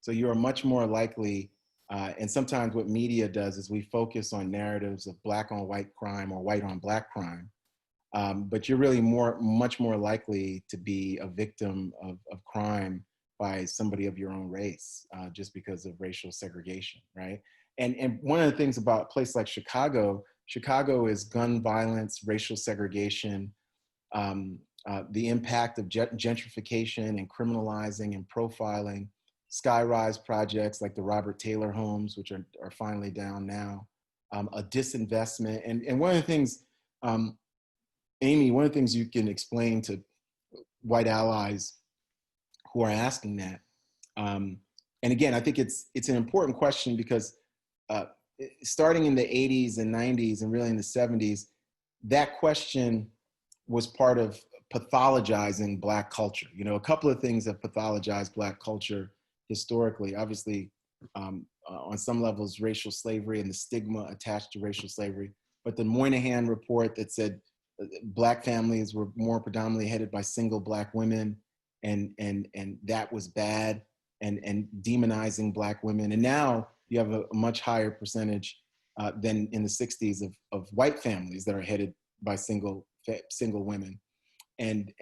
So you're much more likely, and sometimes what media does is we focus on narratives of Black on white crime or white on Black crime. But you're really much more likely to be a victim of crime by somebody of your own race, just because of racial segregation, right? And one of the things about a place like Chicago is gun violence, racial segregation, the impact of gentrification and criminalizing and profiling, sky-rise projects like the Robert Taylor homes, which are finally down now, a disinvestment. And one of the things, Amy, one of the things you can explain to white allies who are asking that, and again, I think it's an important question because starting in the 80s and 90s and really in the 70s, that question was part of pathologizing Black culture. You know, a couple of things have pathologized Black culture historically. Obviously, on some levels, racial slavery and the stigma attached to racial slavery. But the Moynihan report that said Black families were more predominantly headed by single Black women, and that was bad, and demonizing Black women. And now you have a much higher percentage than in the 60s of white families that are headed by single women, and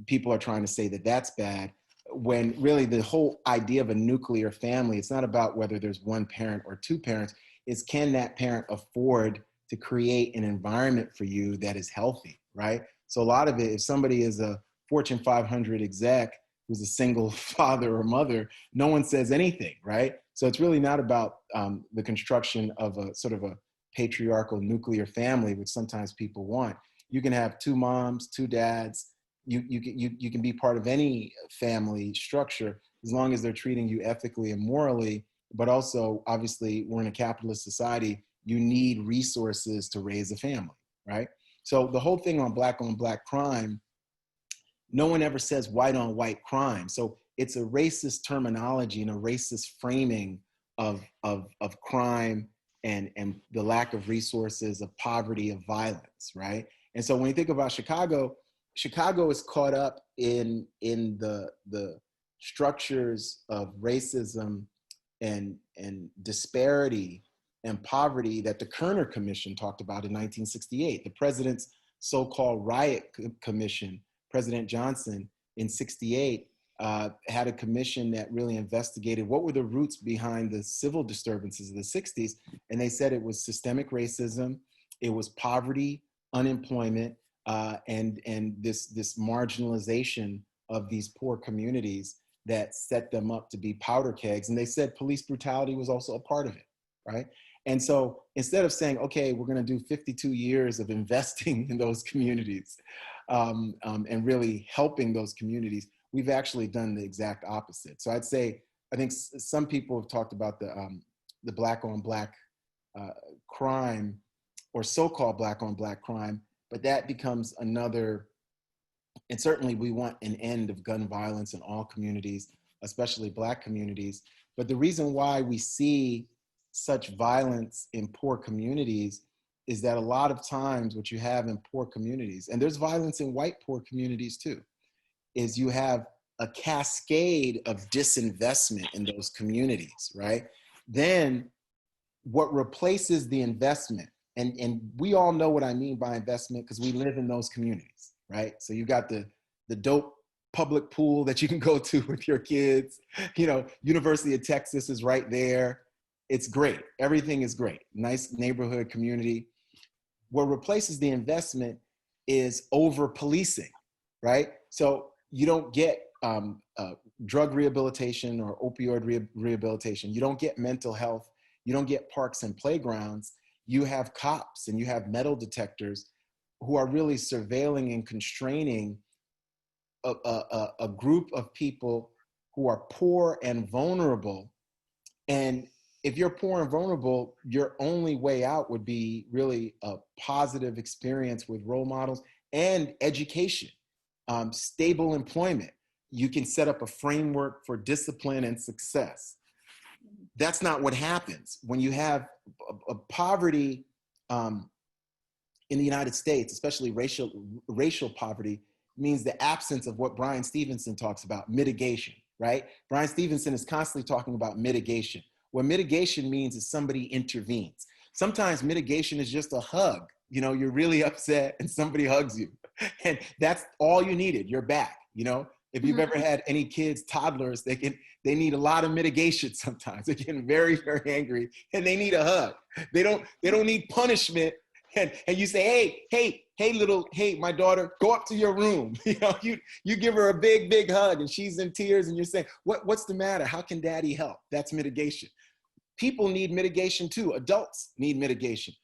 people are trying to say that that's bad, when really the whole idea of a nuclear family, it's not about whether there's one parent or two parents, it's can that parent afford to create an environment for you that is healthy, right? So a lot of it, if somebody is a Fortune 500 exec who's a single father or mother, no one says anything, right? So it's really not about the construction of a sort of a patriarchal nuclear family, which sometimes people want. You can have two moms, two dads. You can be part of any family structure as long as they're treating you ethically and morally. But also, obviously, we're in a capitalist society. You need resources to raise a family, right? So the whole thing on Black crime, no one ever says white on white crime. So it's a racist terminology and a racist framing of crime and the lack of resources, of poverty, of violence, right? And so when you think about Chicago is caught up in the structures of racism and disparity and poverty that the Kerner Commission talked about in 1968. The president's so-called riot commission, President Johnson in 68, had a commission that really investigated what were the roots behind the civil disturbances of the 60s. And they said it was systemic racism, it was poverty, unemployment, and this marginalization of these poor communities that set them up to be powder kegs. And they said police brutality was also a part of it, right? And so instead of saying, okay, we're going to do 52 years of investing in those communities and really helping those communities, we've actually done the exact opposite. So I'd say, I think some people have talked about the black on black crime, or so-called black on black crime, but that becomes another, and certainly we want an end of gun violence in all communities, especially Black communities. But the reason why we see such violence in poor communities is that a lot of times what you have in poor communities, and there's violence in white poor communities too, is you have a cascade of disinvestment in those communities, right? Then what replaces the investment, and we all know what I mean by investment because we live in those communities, right? So you got the dope public pool that you can go to with your kids. You know, University of Texas is right there. It's great. Everything is great. Nice neighborhood community. What replaces the investment is over policing, right? So you don't get drug rehabilitation or opioid rehabilitation. You don't get mental health. You don't get parks and playgrounds. You have cops and you have metal detectors who are really surveilling and constraining a group of people who are poor and vulnerable. And if you're poor and vulnerable, your only way out would be really a positive experience with role models and education, stable employment. You can set up a framework for discipline and success. That's not what happens when you have a poverty in the United States, especially racial poverty, means the absence of what Brian Stevenson talks about, mitigation, right? Brian Stevenson is constantly talking about mitigation. What mitigation means is somebody intervenes. Sometimes mitigation is just a hug. You know, you're really upset and somebody hugs you. And that's all you needed. You're back, you know? If you've ever had any kids, toddlers, they need a lot of mitigation sometimes. They're getting very, very angry and they need a hug. They don't need punishment. And you say, hey, my daughter, go up to your room. You know, you give her a big, big hug and she's in tears and you're saying, what's the matter? How can daddy help? That's mitigation. People need mitigation too. Adults need mitigation.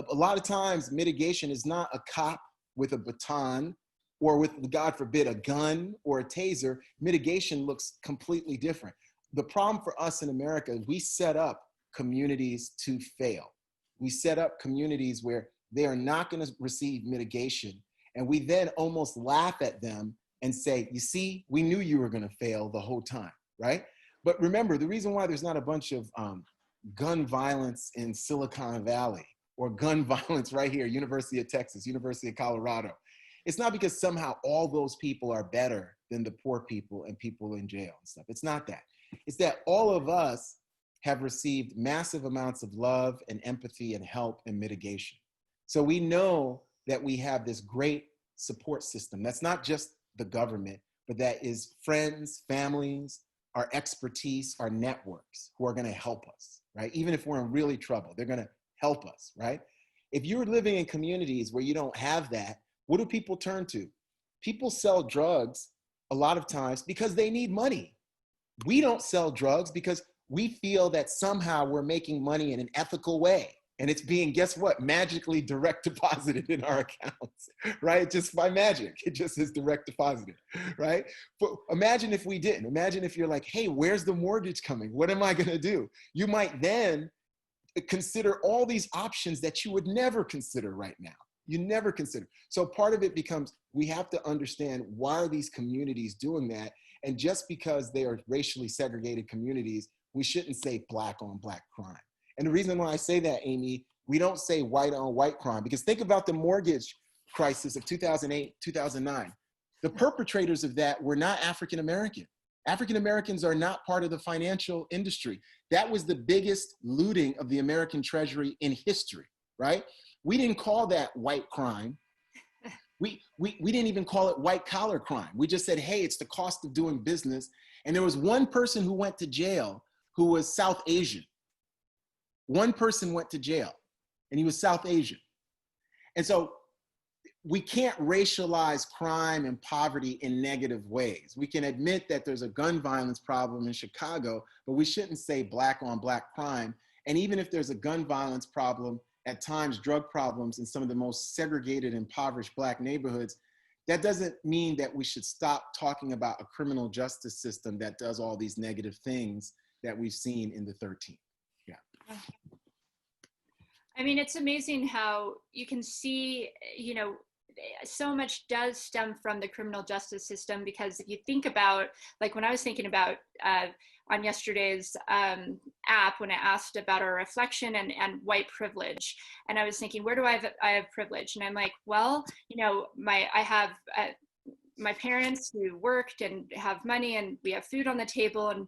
A lot of times mitigation is not a cop with a baton or with, God forbid, a gun or a taser. Mitigation looks completely different. The problem for us in America is we set up communities to fail. We set up communities where they are not going to receive mitigation. And we then almost laugh at them and say, you see, we knew you were going to fail the whole time, right? But remember, the reason why there's not a bunch of gun violence in Silicon Valley or gun violence right here, University of Texas, University of Colorado, it's not because somehow all those people are better than the poor people and people in jail and stuff. It's not that. It's that all of us have received massive amounts of love and empathy and help and mitigation. So we know that we have this great support system. That's not just the government, but that is friends, families, our expertise, our networks who are going to help us, right? Even if we're in really trouble, they're going to help us, right? If you're living in communities where you don't have that, what do people turn to? People sell drugs a lot of times because they need money. We don't sell drugs because we feel that somehow we're making money in an ethical way. And it's being, guess what, magically direct deposited in our accounts, right? Just by magic, it just is direct deposited, right? But imagine if we didn't. Imagine if you're like, hey, where's the mortgage coming? What am I gonna do? You might then consider all these options that you would never consider right now. You never consider. So part of it becomes, we have to understand why are these communities doing that? And just because they are racially segregated communities, we shouldn't say black on black crime. And the reason why I say that, Amy, we don't say white on white crime, because think about the mortgage crisis of 2008, 2009. The perpetrators of that were not African-American. African-Americans are not part of the financial industry. That was the biggest looting of the American treasury in history, right? We didn't call that white crime. We didn't even call it white collar crime. We just said, hey, it's the cost of doing business. And there was one person who went to jail who was South Asian. One person went to jail and he was South Asian. And so we can't racialize crime and poverty in negative ways. We can admit that there's a gun violence problem in Chicago, but we shouldn't say black on black crime. And even if there's a gun violence problem, at times drug problems in some of the most segregated, impoverished black neighborhoods, that doesn't mean that we should stop talking about a criminal justice system that does all these negative things that we've seen in the 13th. Yeah. I mean, it's amazing how you can see, you know, so much does stem from the criminal justice system, because if you think about, like when I was thinking about on yesterday's app, when I asked about our reflection and white privilege, and I was thinking, where do I have privilege? And I'm like, well, you know, I have my parents who worked and have money, and we have food on the table, and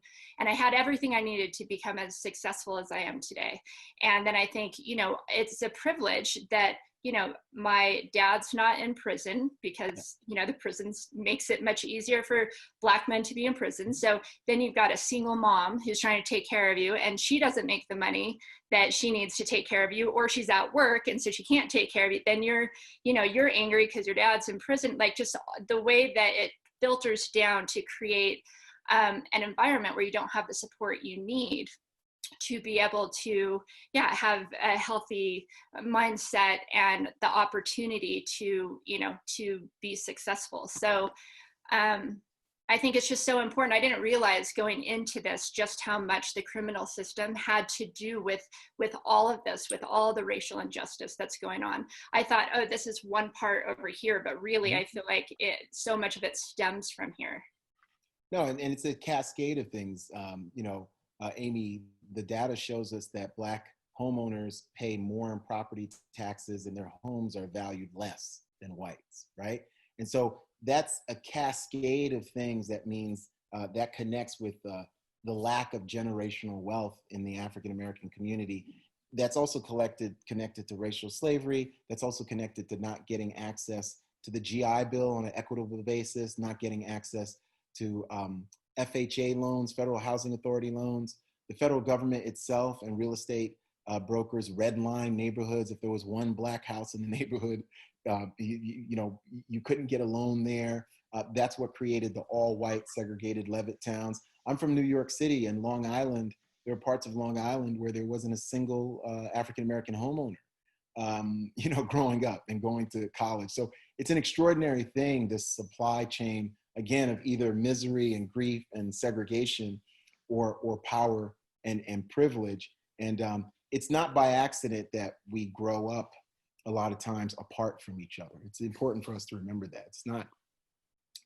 I had everything I needed to become as successful as I am today. And then I think, you know, it's a privilege that, you know, my dad's not in prison, because, you know, the prisons makes it much easier for Black men to be in prison. So then you've got a single mom who's trying to take care of you, and she doesn't make the money that she needs to take care of you, or she's at work and so she can't take care of you. Then you're angry because your dad's in prison. Like, just the way that it filters down to create an environment where you don't have the support you need to be able to, have a healthy mindset and the opportunity to, you know, to be successful. So I think it's just so important. I didn't realize going into this just how much the criminal system had to do with all of this, with all the racial injustice that's going on. I thought, oh, this is one part over here, but really I feel like so much of it stems from here. No, and it's a cascade of things. Amy, the data shows us that Black homeowners pay more in property taxes and their homes are valued less than whites, right? And so that's a cascade of things that means that connects with the lack of generational wealth in the African-American community. That's also connected to racial slavery. That's also connected to not getting access to the GI Bill on an equitable basis, not getting access to FHA loans, Federal Housing Authority loans. The federal government itself and real estate brokers redline neighborhoods. If there was one Black house in the neighborhood, you couldn't get a loan there. That's what created the all-white segregated Levittown. I'm from New York City, and Long Island, there are parts of Long Island where there wasn't a single African-American homeowner, growing up and going to college. So it's an extraordinary thing, this supply chain, again, of either misery and grief and segregation or power and privilege. And it's not by accident that we grow up a lot of times apart from each other. It's important for us to remember that.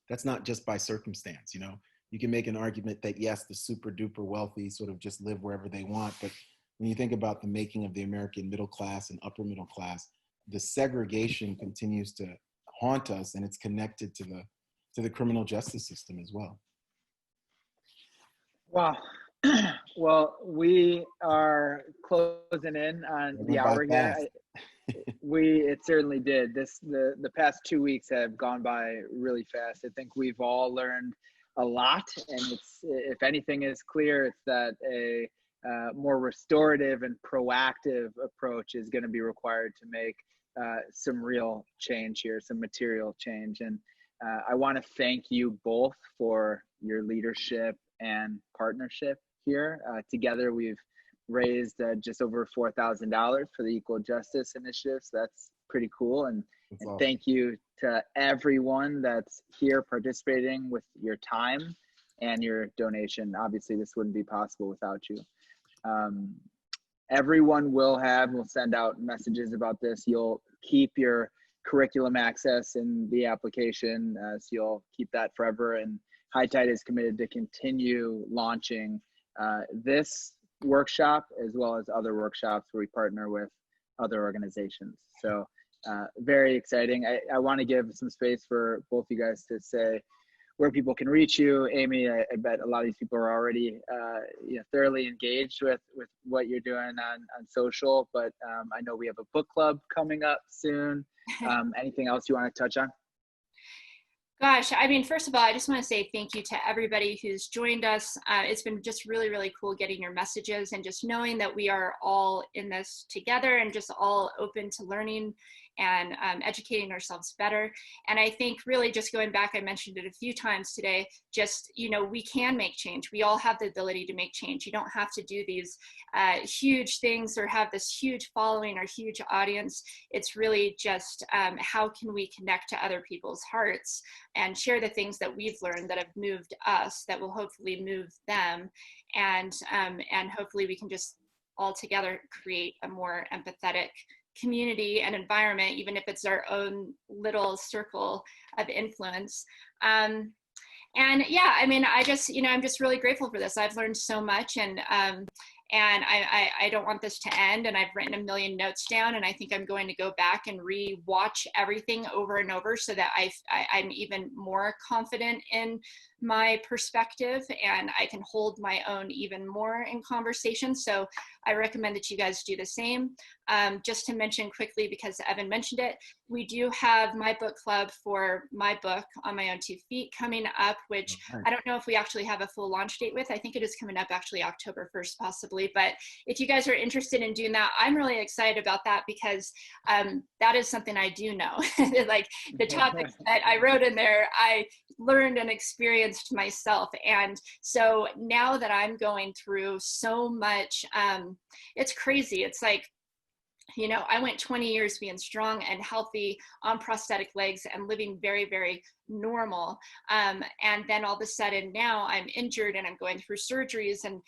That's not just by circumstance, you know. You can make an argument that yes, the super duper wealthy sort of just live wherever they want, but when you think about the making of the American middle class and upper middle class, the segregation continues to haunt us, and it's connected to the criminal justice system as well. Wow. Well, we are closing in on the hour here. It certainly did. The past 2 weeks have gone by really fast. I think we've all learned a lot, and if anything is clear, it's that a more restorative and proactive approach is going to be required to make some real change here, some material change. And I want to thank you both for your leadership and partnership here. Together, we've raised just over $4,000 for the Equal Justice Initiative. So that's pretty cool. And Awesome. Thank you to everyone that's here participating with your time and your donation. Obviously, this wouldn't be possible without you. Everyone will send out messages about this. You'll keep your curriculum access in the application, so you'll keep that forever. And High Tide is committed to continue launching this workshop as well as other workshops where we partner with other organizations. So very exciting. I want to give some space for both you guys to say where people can reach you. Amy, I bet a lot of these people are already thoroughly engaged with what you're doing on social, but I know we have a book club coming up soon. Anything else you want to touch on? Gosh, I mean, first of all, I just want to say thank you to everybody who's joined us. It's been just really, really cool getting your messages and just knowing that we are all in this together and just all open to learning and educating ourselves better. And I think really just going back, I mentioned it a few times today, just, you know, we can make change. We all have the ability to make change. You don't have to do these huge things or have this huge following or huge audience. It's really just how can we connect to other people's hearts and share the things that we've learned that have moved us, that will hopefully move them. And hopefully we can just all together create a more empathetic community and environment, even if it's our own little circle of influence. And yeah, I mean, I just, you know, I'm just really grateful for this. I've learned so much, and I don't want this to end, and I've written a million notes down, and I think I'm going to go back and re-watch everything over and over so that I'm even more confident in my perspective, and I can hold my own even more in conversation. So I recommend that you guys do the same. Just to mention quickly, because Evan mentioned it, we do have my book club for my book, On My Own 2 Feet, coming up, which I don't know if we actually have a full launch date with. I think it is coming up actually October 1st, possibly. But if you guys are interested in doing that, I'm really excited about that, because that is something I do know. Like the topics that I wrote in there, I learned and experienced myself. And so now that I'm going through so much, it's crazy. It's like, you know, I went 20 years being strong and healthy on prosthetic legs and living very, very normal. And then all of a sudden now I'm injured and I'm going through surgeries, and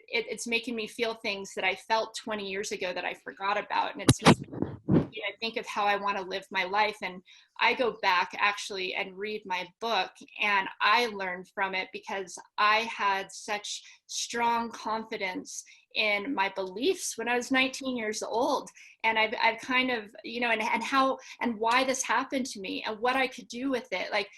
it's making me feel things that I felt 20 years ago that I forgot about. And it's just, you know, think of how I want to live my life. And I go back actually and read my book, and I learned from it because I had such strong confidence in my beliefs when I was 19 years old. And I've kind of, you know, and how and why this happened to me and what I could do with it. Like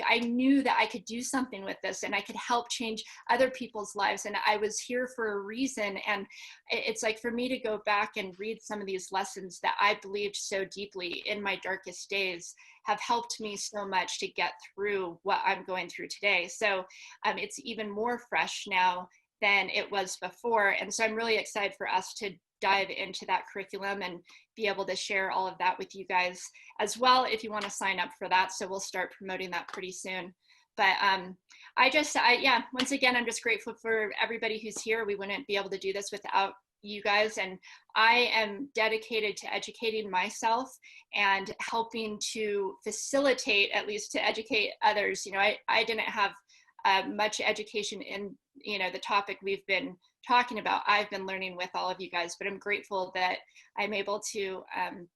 I knew that I could do something with this and I could help change other people's lives. And I was here for a reason. And it's like, for me to go back and read some of these lessons that I believed so deeply in my darkest days have helped me so much to get through what I'm going through today. So it's even more fresh now than it was before. And so I'm really excited for us to dive into that curriculum and be able to share all of that with you guys as well, if you want to sign up for that. So we'll start promoting that pretty soon. But yeah, once again, I'm just grateful for everybody who's here. We wouldn't be able to do this without you guys. And I am dedicated to educating myself and helping to facilitate, at least to educate others. You know, I didn't have much education in, you know, the topic we've been talking about. I've been learning with all of you guys, but I'm grateful that I'm able to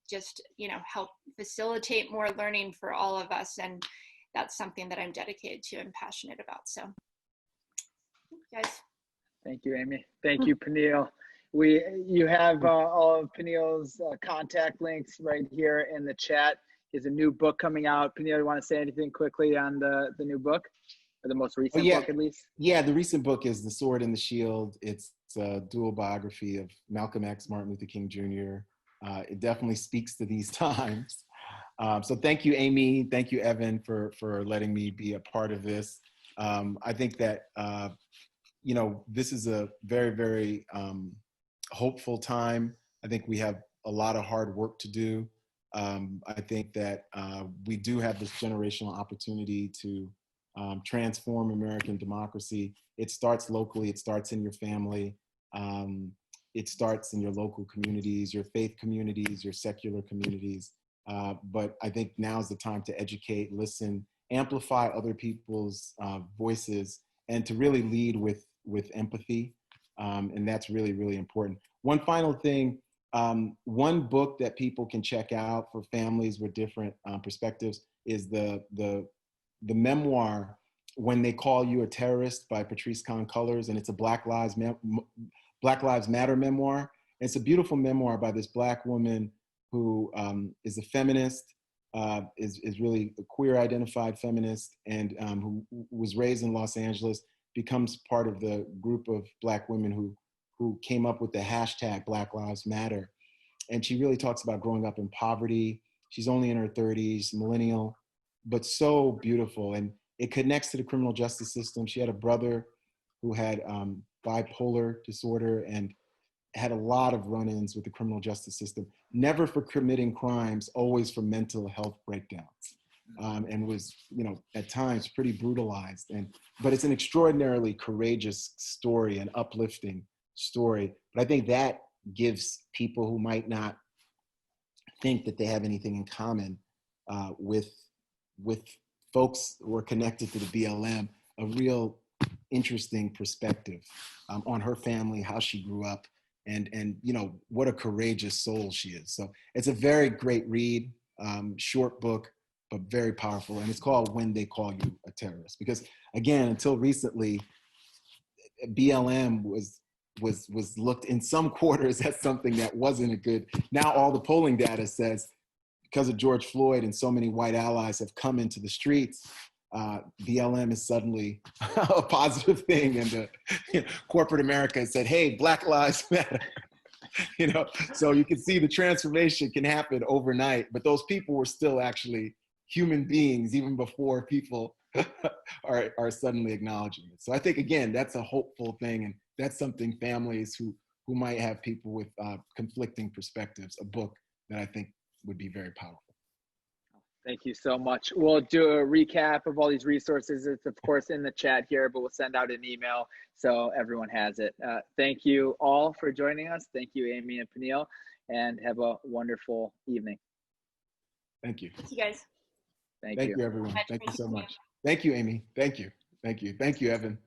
just, you know, help facilitate more learning for all of us. And that's something that I'm dedicated to and passionate about. So, guys. Thank you, Amy. Thank you, Peniel. You have all of Peniel's contact links right here in the chat. He has a new book coming out. Peniel, you want to say anything quickly on the new book? Or the most recent book, at least? Yeah, the recent book is The Sword and the Shield. It's a dual biography of Malcolm X, Martin Luther King Jr. It definitely speaks to these times. So thank you, Amy. Thank you, Evan, for letting me be a part of this. I think that, you know, this is a very, very hopeful time. I think we have a lot of hard work to do. I think that we do have this generational opportunity to transform American democracy. It starts locally, it starts in your family, it starts in your local communities, your faith communities, your secular communities. But I think now's the time to educate, listen, amplify other people's voices, and to really lead with empathy. And that's really, really important. One final thing, one book that people can check out for families with different perspectives is the memoir, When They Call You a Terrorist, by Patrisse Khan-Cullors, and it's a Black Lives Matter memoir. And it's a beautiful memoir by this Black woman who is a feminist, is really a queer identified feminist, and who was raised in Los Angeles, becomes part of the group of Black women who came up with the hashtag Black Lives Matter. And she really talks about growing up in poverty. She's only in her 30s, millennial, but so beautiful. And it connects to the criminal justice system. She had a brother who had bipolar disorder and had a lot of run-ins with the criminal justice system, never for committing crimes, always for mental health breakdowns. And was, at times pretty brutalized. But it's an extraordinarily courageous story, an uplifting story. But I think that gives people who might not think that they have anything in common with folks who are connected to the BLM, a real interesting perspective on her family, how she grew up, and what a courageous soul she is. So it's a very great read, short book, but very powerful. And it's called When They Call You a Terrorist. Because again, until recently, BLM was looked in some quarters as something that wasn't a good. Now all the polling data says, because of George Floyd and so many white allies have come into the streets, BLM is suddenly a positive thing. And corporate America has said, hey, Black Lives Matter. So you can see the transformation can happen overnight, but those people were still actually human beings even before people are suddenly acknowledging it. So I think, again, that's a hopeful thing. And that's something families who might have people with conflicting perspectives, a book that I think would be very powerful. Thank you so much. We'll do a recap of all these resources. It's of course in the chat here, but we'll send out an email so everyone has it. Thank you all for joining us. Thank you, Amy and Peniel, and have a wonderful evening. Thank you. Thank you, guys. Thank you, everyone. Thank you so much. Thank you, Amy. Thank you. Thank you. Thank you, Evan.